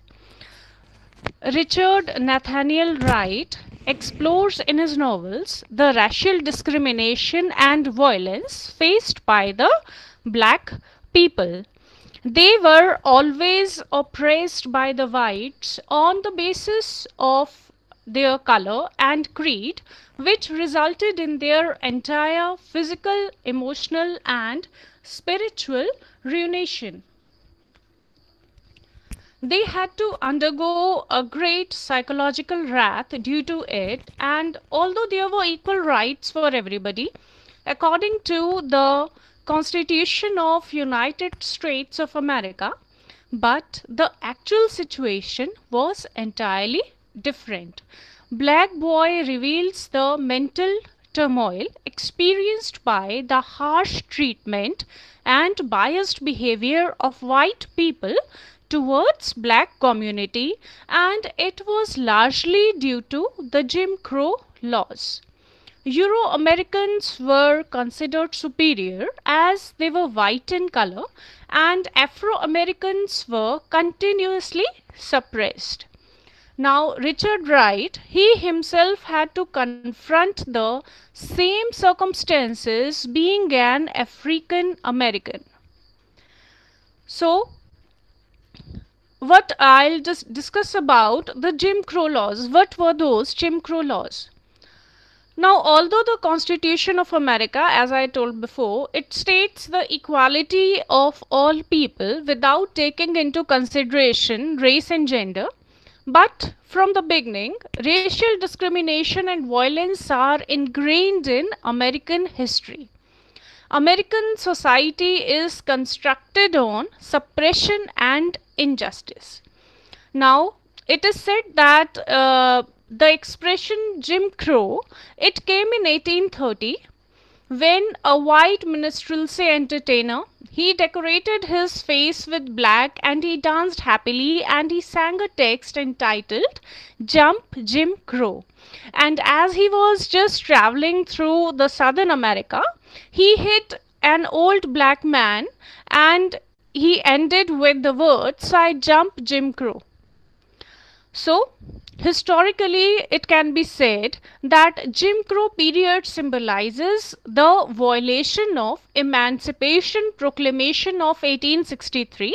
Richard Nathaniel Wright explores in his novels the racial discrimination and violence faced by the black people. They were always oppressed by the whites on the basis of their color and creed, which resulted in their entire physical, emotional, and spiritual ruination. They had to undergo a great psychological wrath due to it, and although there were equal rights for everybody, according to the Constitution of United States of America, but the actual situation was entirely different. Black Boy reveals the mental turmoil experienced by the harsh treatment and biased behavior of white people towards black community, and it was largely due to the Jim Crow laws. Euro-Americans were considered superior as they were white in color, and Afro-Americans were continuously suppressed. Now, Richard Wright, he himself had to confront the same circumstances being an African American. So, what I'll just discuss about the Jim Crow laws. What were those Jim Crow laws? Now, although the Constitution of America, as I told before, it states the equality of all people without taking into consideration race and gender, but from the beginning, racial discrimination and violence are ingrained in American history. American society is constructed on suppression and injustice. Now, it is said that the expression Jim Crow, it came in 1830 when a white minstrelsy entertainer, he decorated his face with black and he danced happily and he sang a text entitled Jump Jim Crow. And as he was just traveling through the southern America, he hit an old black man and he ended with the words, I jump Jim Crow. So, historically, it can be said that Jim Crow period symbolizes the violation of Emancipation Proclamation of 1863,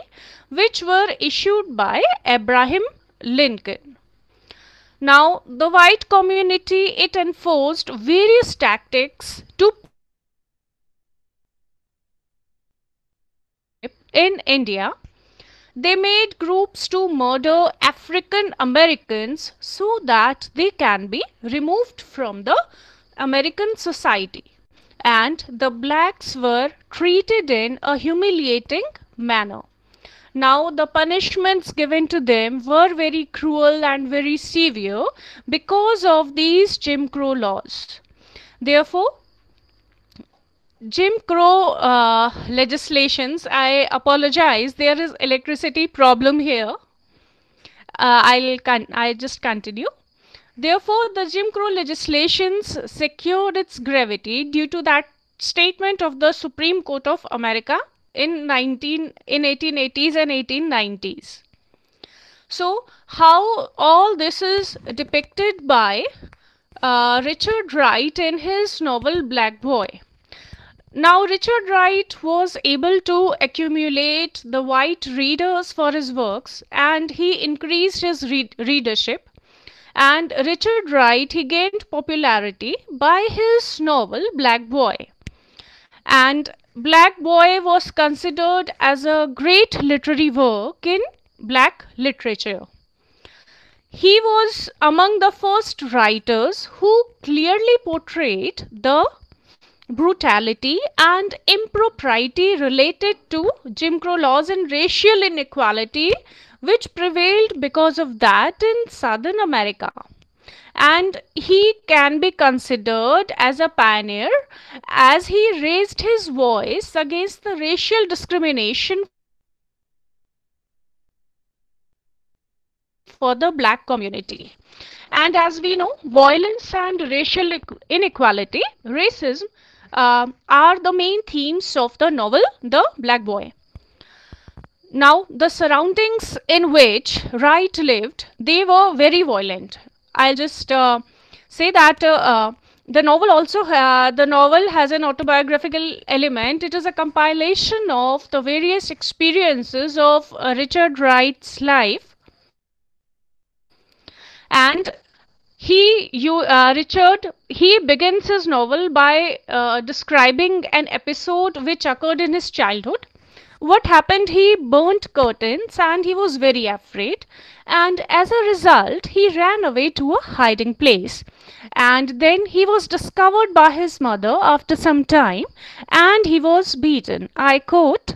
which were issued by Abraham Lincoln. Now, the white community, it enforced various tactics to in India. They made groups to murder African Americans so that they can be removed from the American society. And the blacks were treated in a humiliating manner. Now, the punishments given to them were very cruel and very severe because of these Jim Crow laws. Therefore, Jim Crow legislations, I apologize, there is electricity problem here. I'll just continue. Therefore, the Jim Crow legislations secured its gravity due to that statement of the Supreme Court of America in 1880s and 1890s. So, how all this is depicted by Richard Wright in his novel Black Boy. Now, Richard Wright was able to accumulate the white readers for his works and he increased his readership. And Richard Wright, he gained popularity by his novel Black Boy. And Black Boy was considered as a great literary work in black literature. He was among the first writers who clearly portrayed the brutality and impropriety related to Jim Crow laws and racial inequality which prevailed because of that in Southern America. And he can be considered as a pioneer as he raised his voice against the racial discrimination for the black community. And as we know, violence and racial inequality, racism, are the main themes of the novel The Black Boy. Now, the surroundings in which Wright lived, they were very violent. I'll just say that the novel has an autobiographical element. It is a compilation of the various experiences of Richard Wright's life, and Richard, he begins his novel by describing an episode which occurred in his childhood. What happened? He burnt curtains and he was very afraid, and as a result he ran away to a hiding place, and then he was discovered by his mother after some time, and he was beaten. I quote,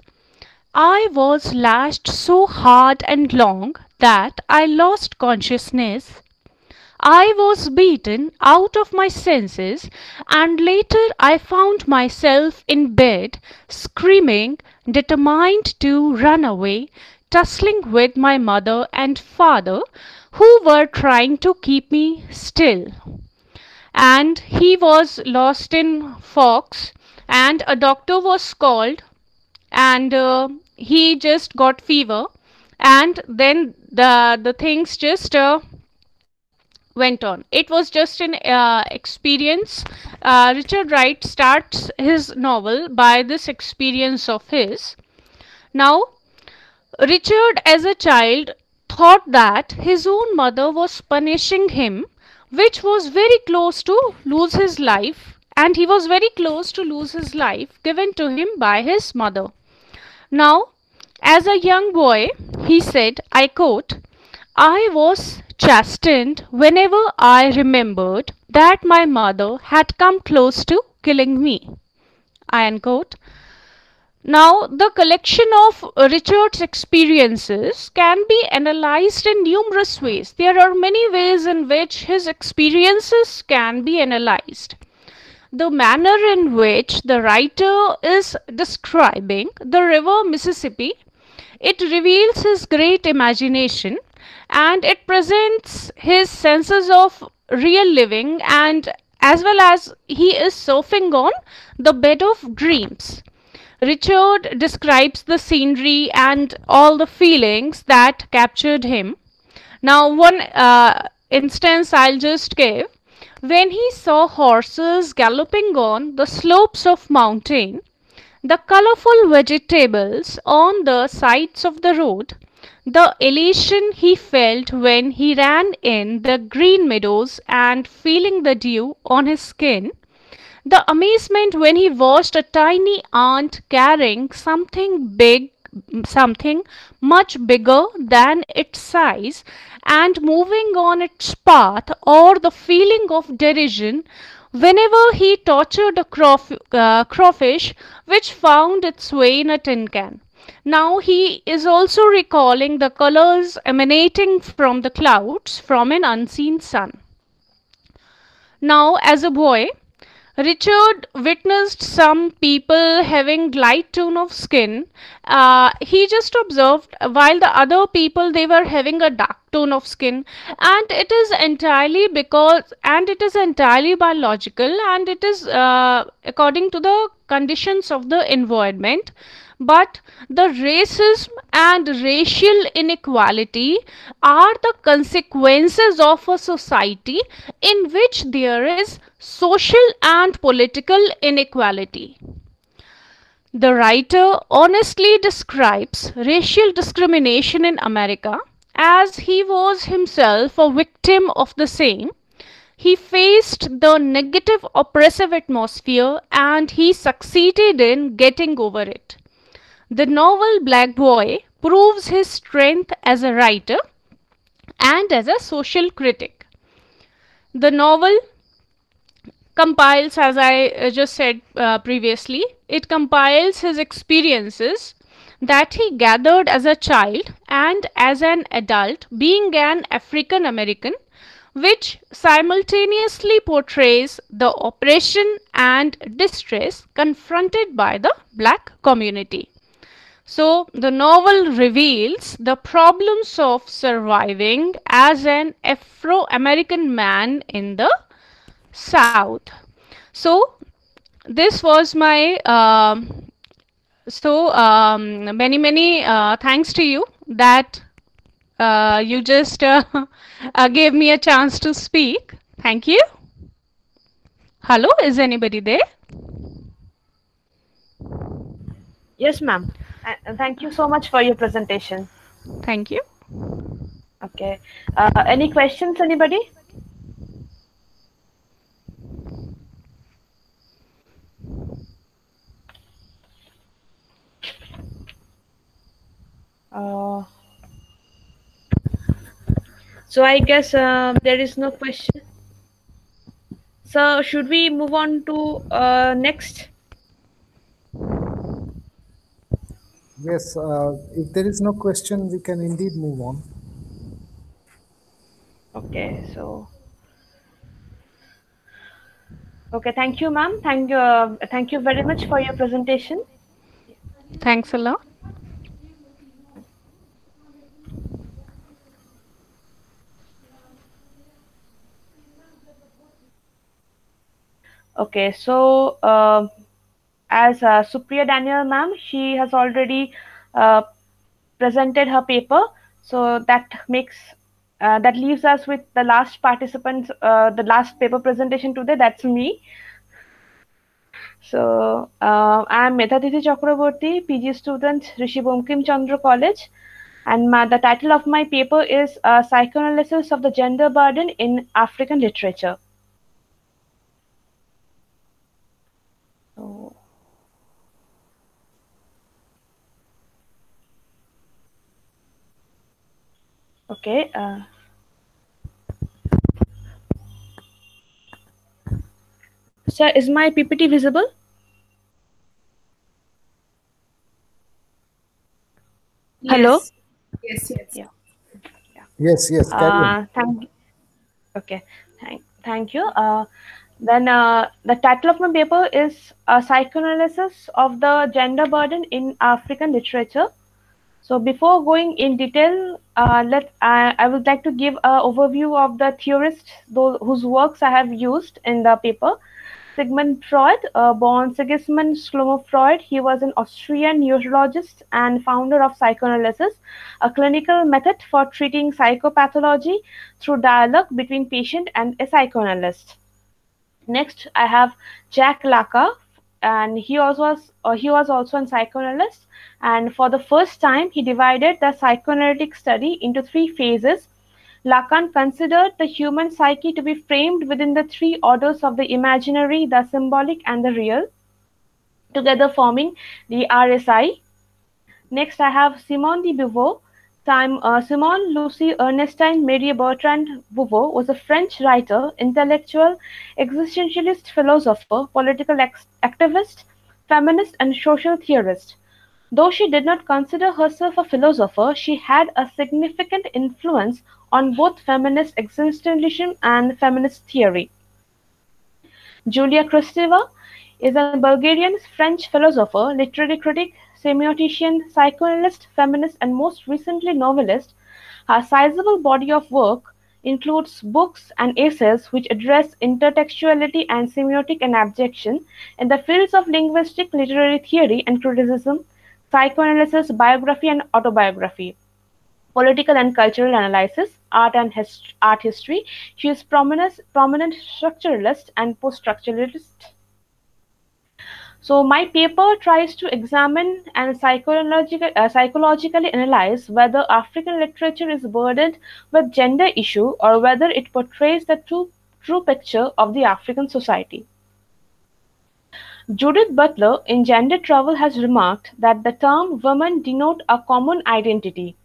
"I was lashed so hard and long that I lost consciousness. I was beaten out of my senses, and later I found myself in bed, screaming, determined to run away, tussling with my mother and father, who were trying to keep me still." And he was lost in Fox, and a doctor was called, and he just got fever, and then the things just went on. It was just an experience. Richard Wright starts his novel by this experience of his. Now, Richard as a child thought that his own mother was punishing him, which was very close to lose his life, and he was very close to lose his life given to him by his mother. Now, as a young boy, he said, I quote, "I was chastened whenever I remembered that my mother had come close to killing me." I unquote. Now, the collection of Richard's experiences can be analyzed in numerous ways. There are many ways in which his experiences can be analyzed. The manner in which the writer is describing the river Mississippi, it reveals his great imagination, and it presents his senses of real living, and as well as he is surfing on the bed of dreams. Richard describes the scenery and all the feelings that captured him. Now, one instance I'll just give. When he saw horses galloping on the slopes of mountain, the colorful vegetables on the sides of the road, the elation he felt when he ran in the green meadows and feeling the dew on his skin, the amazement when he watched a tiny ant carrying something much bigger than its size and moving on its path, or the feeling of derision whenever he tortured a crawfish which found its way in a tin can. Now he is also recalling the colors emanating from the clouds from an unseen sun. Now, as a boy, Richard witnessed some people having light tone of skin. He just observed while the other people, they were having a dark tone of skin, and it is entirely biological, and it is according to the conditions of the environment. But the racism and racial inequality are the consequences of a society in which there is social and political inequality. The writer honestly describes racial discrimination in America, as he was himself a victim of the same. He faced the negative oppressive atmosphere, and he succeeded in getting over it. The novel Black Boy proves his strength as a writer and as a social critic. The novel compiles, as I just said previously, it compiles his experiences that he gathered as a child and as an adult, being an African American, which simultaneously portrays the oppression and distress confronted by the black community. So, the novel reveals the problems of surviving as an Afro-American man in the South. So, this was my many thanks to you that you just gave me a chance to speak. Thank you. Hello, is anybody there? Yes, ma'am. Thank you so much for your presentation. Thank you. Okay. Any questions, anybody? So I guess there is no question. So should we move on to next? Yes, if there is no question, we can indeed move on. Okay, so okay, thank you, ma'am. Thank you very much for your presentation. Thanks a lot. Okay, so as Supriya Daniel, ma'am, she has already uh, presented her paper. So that leaves us with the last participant, the last paper presentation today. That's me. So I'm Methatiti Chakraborty, PG student, Rishi Bomkim Chandra College, and the title of my paper is Psychoanalysis of the Gender Burden in African Literature. So, okay. Sir, is my PPT visible? Yes. Hello? Yes, yes. Yeah. Yes, carry on. Thank you. Then the title of my paper is Psychoanalysis of the Gender Burden in African Literature. So before going in detail, I would like to give an overview of the theorists whose works I have used in the paper. Sigmund Freud, born Sigismund Shlomo Freud, he was an Austrian neurologist and founder of psychoanalysis, a clinical method for treating psychopathology through dialogue between patient and a psychoanalyst. Next, I have Jack Lacan, and he was also a psychoanalyst. And for the first time, he divided the psychoanalytic study into three phases. Lacan considered the human psyche to be framed within the three orders of the imaginary, the symbolic, and the real, together forming the RSI. Next, I have Simone de Beauvoir. Simone Lucie Ernestine Marie Bertrand Beauvoir was a French writer, intellectual, existentialist philosopher, political activist, feminist, and social theorist. Though she did not consider herself a philosopher, she had a significant influence on both feminist existentialism and feminist theory. Julia Kristeva is a Bulgarian French philosopher, literary critic, semiotician, psychoanalyst, feminist, and most recently novelist. Her sizable body of work includes books and essays which address intertextuality and semiotic and abjection in the fields of linguistic, literary theory and criticism, psychoanalysis, biography and autobiography, political and cultural analysis, art and art history. She is prominent structuralist and post-structuralist. So my paper tries to examine and psychologically analyze whether African literature is burdened with gender issue or whether it portrays the true picture of the African society. Judith Butler in Gender Trouble has remarked that the term women denote a common identity.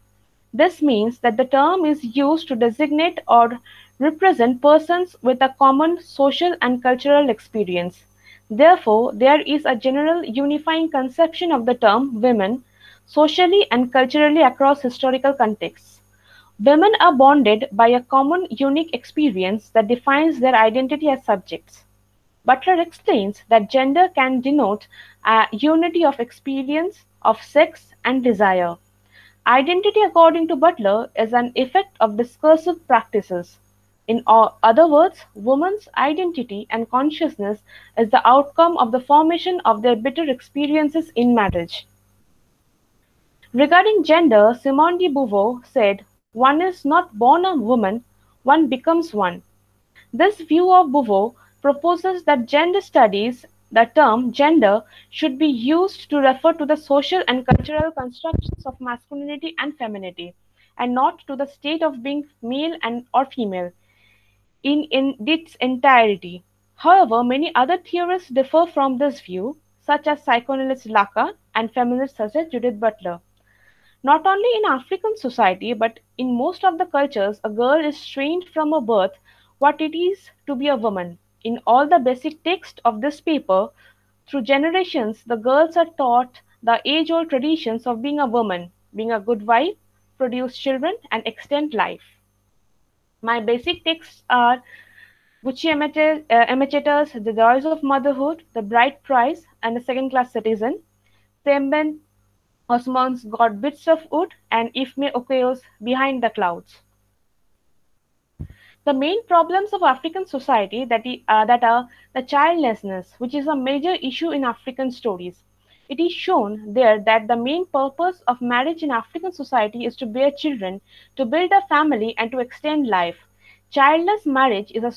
This means that the term is used to designate or represent persons with a common social and cultural experience. Therefore, there is a general unifying conception of the term women, socially and culturally across historical contexts. Women are bonded by a common unique experience that defines their identity as subjects. Butler explains that gender can denote a unity of experience, of sex, and desire. Identity, according to Butler, is an effect of discursive practices. In other words, women's identity and consciousness is the outcome of the formation of their bitter experiences in marriage. Regarding gender, Simone de Beauvoir said, "One is not born a woman, one becomes one." This view of Beauvoir proposes that gender studies, the term gender, should be used to refer to the social and cultural constructions of masculinity and femininity, and not to the state of being male and or female in its entirety. However, many other theorists differ from this view, such as psychoanalyst Lacan and feminists such as Judith Butler. Not only in African society, but in most of the cultures, a girl is trained from her birth what it is to be a woman. In all the basic text of this paper, through generations, the girls are taught the age old traditions of being a woman, being a good wife, produce children, and extend life. My basic texts are Gucci Emachetas, The Joys of Motherhood, The Bride Price, and The Second Class Citizen, Semben Osman's Got Bits of Wood, and Ifme Okeo's Behind the Clouds. The main problems of African society that are the childlessness, which is a major issue in African stories. It is shown there that the main purpose of marriage in African society is to bear children, to build a family, and to extend life. Childless marriage is a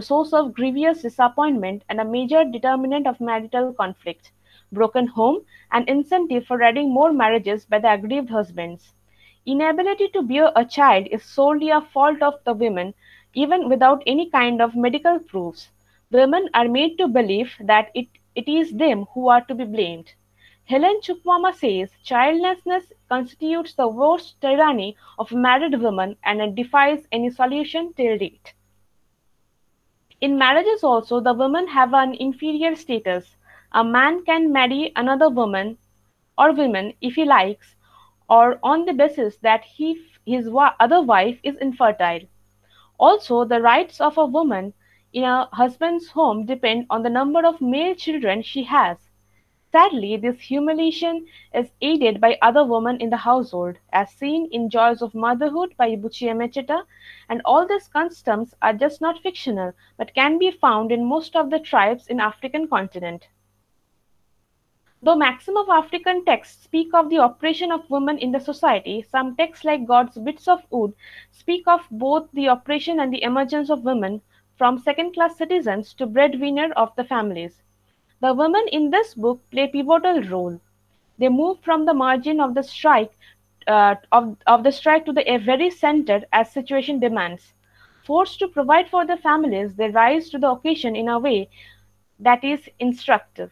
source of grievous disappointment and a major determinant of marital conflict, broken home, and incentive for adding more marriages by the aggrieved husbands. Inability to bear a child is solely a fault of the women, even without any kind of medical proofs. Women are made to believe that it is them who are to be blamed. Helen Chukwama says childlessness constitutes the worst tyranny of married women and it defies any solution till date. In marriages also, the women have an inferior status. A man can marry another woman or women if he likes, or on the basis that his other wife is infertile. Also, the rights of a woman in a husband's home depend on the number of male children she has. Sadly, this humiliation is aided by other women in the household, as seen in Joys of Motherhood by Buchi Emecheta, and all these customs are just not fictional, but can be found in most of the tribes in African continent. Though maximum of African texts speak of the oppression of women in the society, some texts like God's Bits of Wood speak of both the oppression and the emergence of women from second-class citizens to breadwinner of the families. The women in this book play a pivotal role. They move from the margin of the strike to the very center as situation demands. Forced to provide for their families, they rise to the occasion in a way that is instructive.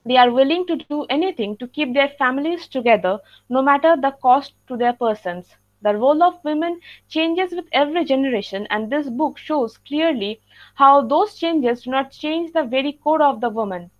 They are willing to do anything to keep their families together, no matter the cost to their persons. The role of women changes with every generation, and this book shows clearly how those changes do not change the very core of the woman.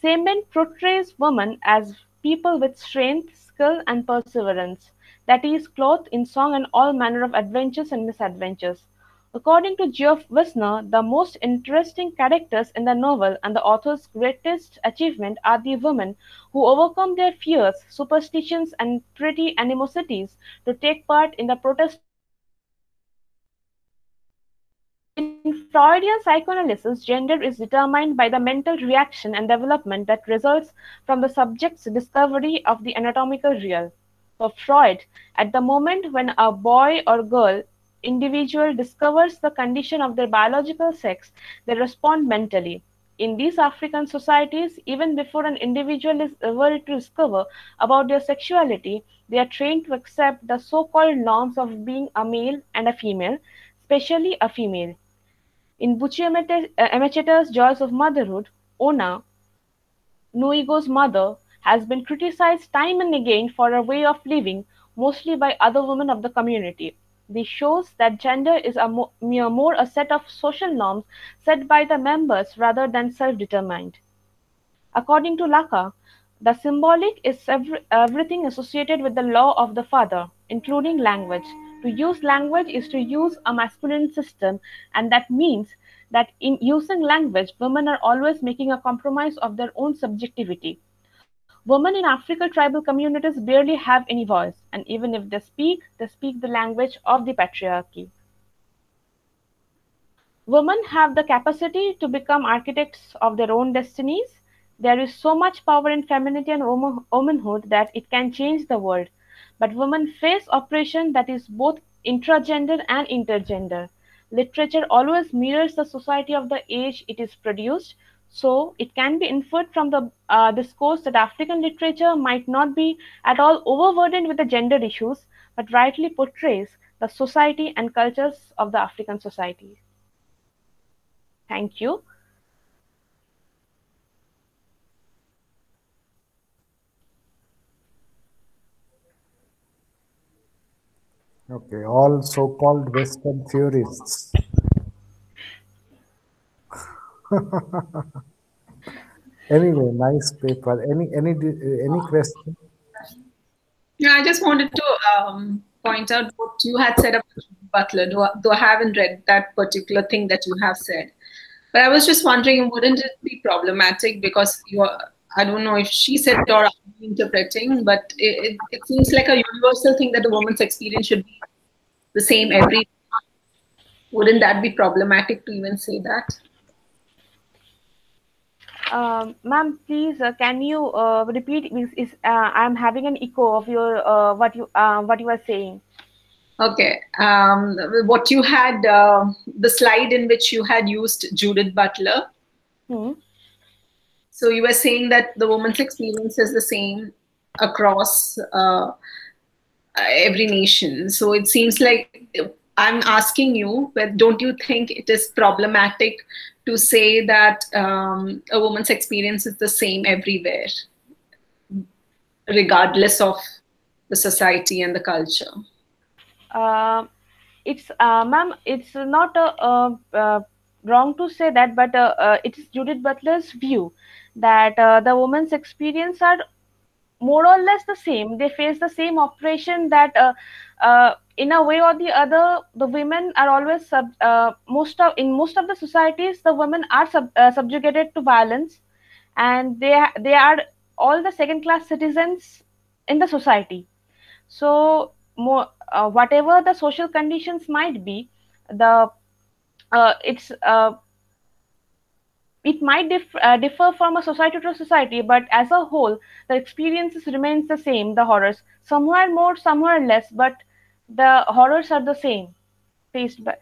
Semben portrays women as people with strength, skill, and perseverance, that is, clothed in song and all manner of adventures and misadventures. According to Geoff Wisner, the most interesting characters in the novel and the author's greatest achievement are the women who overcome their fears, superstitions, and petty animosities to take part in the protesting In Freudian psychoanalysis, gender is determined by the mental reaction and development that results from the subject's discovery of the anatomical real. For Freud, at the moment when a boy or girl individual discovers the condition of their biological sex, they respond mentally. In these African societies, even before an individual is able to discover about their sexuality, they are trained to accept the so-called norms of being a male and a female, especially a female. In Buchi Emecheta's Joys of Motherhood, Ona, Nuigo's mother, has been criticized time and again for her way of living, mostly by other women of the community. This shows that gender is more a set of social norms set by the members rather than self-determined. According to Lacan, the symbolic is everything associated with the law of the father, including language. To use language is to use a masculine system, and that means that in using language, women are always making a compromise of their own subjectivity. Women in African tribal communities barely have any voice, and even if they speak the language of the patriarchy. Women have the capacity to become architects of their own destinies. There is so much power in femininity and womanhood that it can change the world. But women face oppression that is both intragender and intergender. literature always mirrors the society of the age it is produced. So it can be inferred from the discourse that African literature might not be at all overburdened with the gender issues, but rightly portrays the society and cultures of the African society. Thank you. Okay, all so-called Western theorists. Anyway, nice paper. Any question? Yeah, I just wanted to point out what you had said about Butler, though I haven't read that particular thing that you have said. But I was just wondering, wouldn't it be problematic because I don't know if she said it or I'm interpreting, but it seems like a universal thing that the woman's experience should be the same every. Wouldn't that be problematic to even say that? Ma'am, please can you repeat? I'm having an echo of your what you are saying. Okay, what you had the slide in which you had used Judith Butler. So you were saying that the woman's experience is the same across every nation. So it seems like I'm asking you, but don't you think it is problematic to say that a woman's experience is the same everywhere, regardless of the society and the culture? It's ma'am, it's not wrong to say that, but it is Judith Butler's view that the woman's experience are more or less the same. They face the same operation that in a way or the other, the women are always in most of the societies, the women are subjugated to violence, and they are all the second-class citizens in the society. So whatever the social conditions might be, it might differ from a society to a society, but as a whole, the experiences remains the same. The horrors, somewhere more, somewhere less, but the horrors are the same faced by.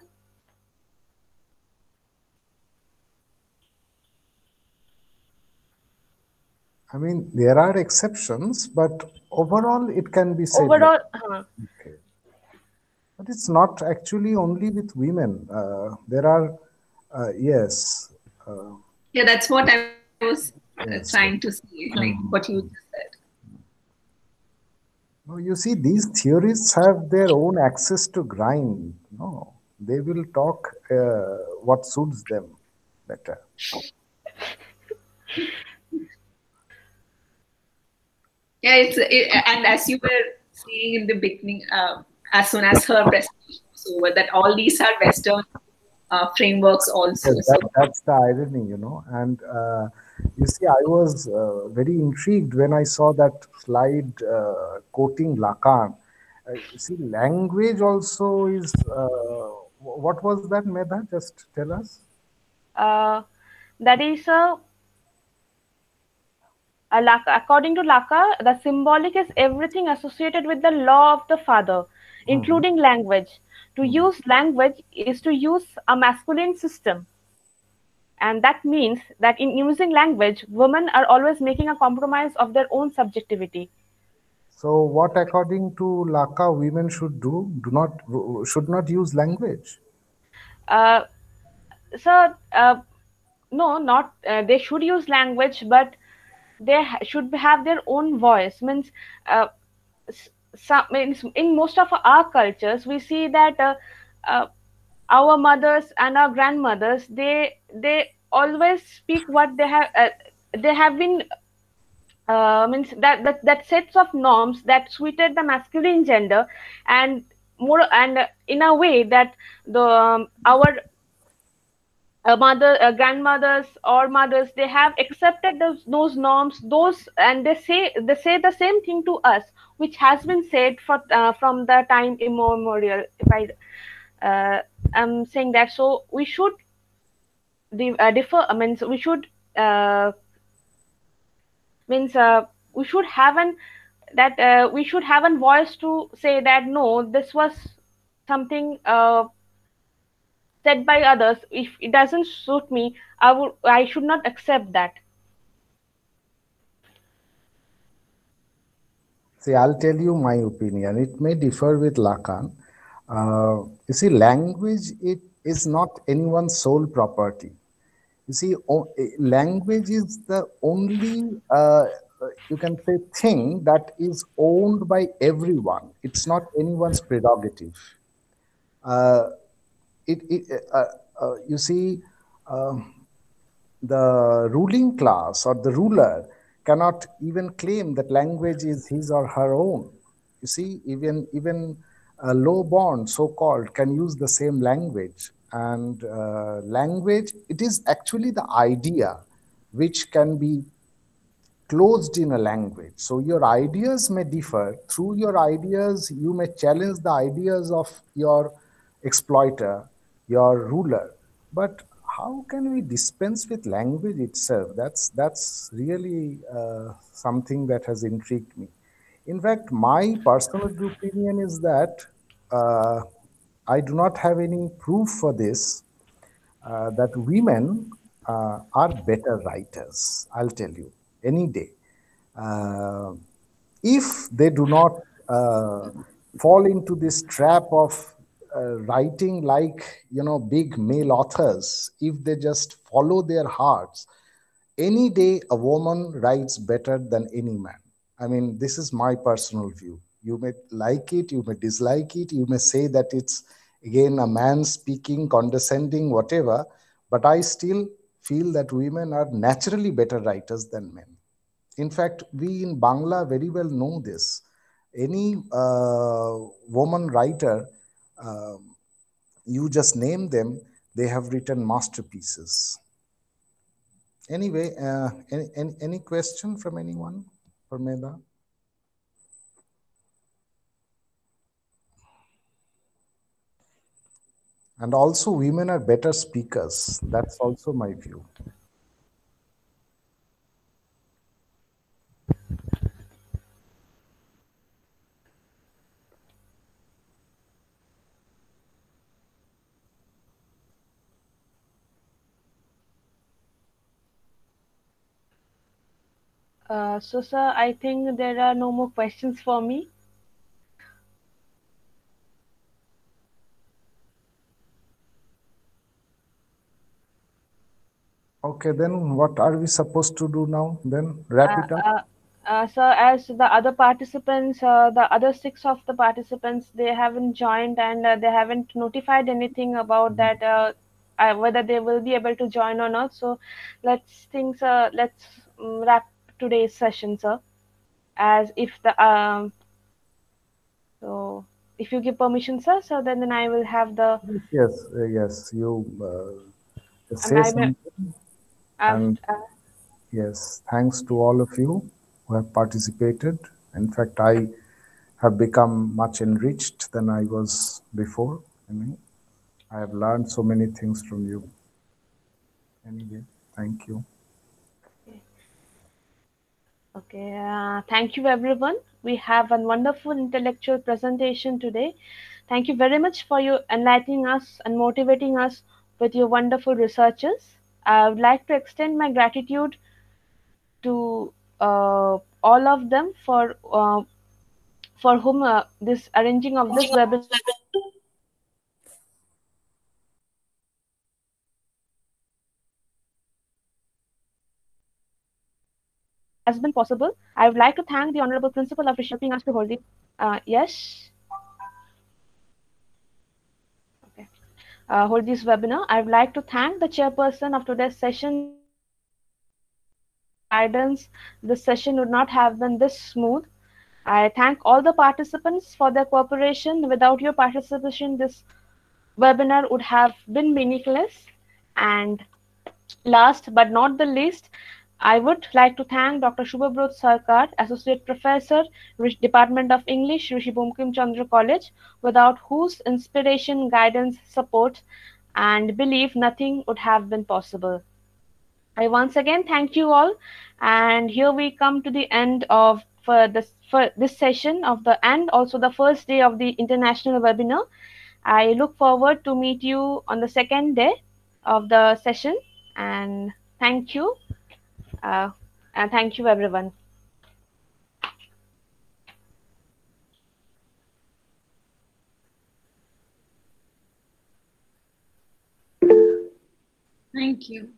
I mean, there are exceptions, but overall it can be said. Overall, okay. But it's not actually only with women. There are, yes. Yeah, that's what I was trying to say, like what you just said. No, you see, these theorists have their own access to grind. No, they will talk what suits them better. Yeah, and as you were saying in the beginning, as soon as her presentation was over, that all these are Western frameworks also. Yes, that's the irony, you know. And you see, I was very intrigued when I saw that slide quoting Lacan. You see, language also is. What was that, Medha? Just tell us. That is according to Lacan, the symbolic is everything associated with the law of the father, including language. To use language is to use a masculine system. And that means that in using language, women are always making a compromise of their own subjectivity. So what, according to Lacan, women should do? Should not use language? No, not they should use language, but they should have their own voice. Means in most of our cultures, we see that our mothers and our grandmothers, they always speak what they have been means that sets of norms that suited the masculine gender, and more, and in a way that the our grandmothers or mothers, they have accepted those norms, and they say the same thing to us, which has been said from the time immemorial. If I'm saying that, so we should differ. Means we should we should have a voice to say that no, this was something said by others, if it doesn't suit me, I should not accept that. See, I'll tell you my opinion. It may differ with Lakan. You see, language, it is not anyone's sole property. You see, language is the only, you can say, thing that is owned by everyone. It's not anyone's prerogative. You see, the ruling class or the ruler cannot even claim that language is his or her own. You see, even a low-born, so-called, can use the same language. And language, it is actually the idea which can be closed in a language. So your ideas may differ. Through your ideas, you may challenge the ideas of your exploiter, your ruler. But how can we dispense with language itself? That's really something that has intrigued me. In fact, my personal opinion is that I do not have any proof for this, that women are better writers. I'll tell you, any day. If they do not fall into this trap of writing like, big male authors, if they just follow their hearts, any day a woman writes better than any man. I mean, this is my personal view. You may like it, you may dislike it, you may say that it's again a man speaking, condescending, whatever, but I still feel that women are naturally better writers than men. In fact, we in Bangla very well know this. Any woman writer, you just name them, they have written masterpieces. Anyway, any question from anyone for Medha? And also, women are better speakers. That's also my view. So, sir, I think there are no more questions for me. Okay, then what are we supposed to do now? Then wrap it up. So, as the other participants, the other 6 of the participants, they haven't joined and they haven't notified anything about that, whether they will be able to join or not. So, let's wrap today's session, sir. As if the so if you give permission, sir, so then I will have the yes. You say something. And yes, thanks to all of you who have participated. In fact, I have become much enriched than I was before. I have learned so many things from you. Anyway, thank you. Okay, thank you everyone. We have a wonderful intellectual presentation today. Thank you very much for you enlightening us and motivating us with your wonderful researches. I would like to extend my gratitude to all of them for whom this arranging of this webinar has been possible. I would like to thank the Honorable Principal of helping us to hold it. Yes. Okay. Hold this webinar. I would like to thank the chairperson of today's session. Guidance, this session would not have been this smooth. I thank all the participants for their cooperation. Without your participation, this webinar would have been meaningless. And last but not the least, I would like to thank Dr. Shubhabrot Sarkar, Associate Professor, Department of English, Rishi Bankim Chandra College, without whose inspiration, guidance, support, and belief, nothing would have been possible. I once again thank you all, and here we come to the end of this session of the and also the first day of the international webinar. I look forward to meet you on the second day of the session, and thank you. And thank you, everyone. Thank you.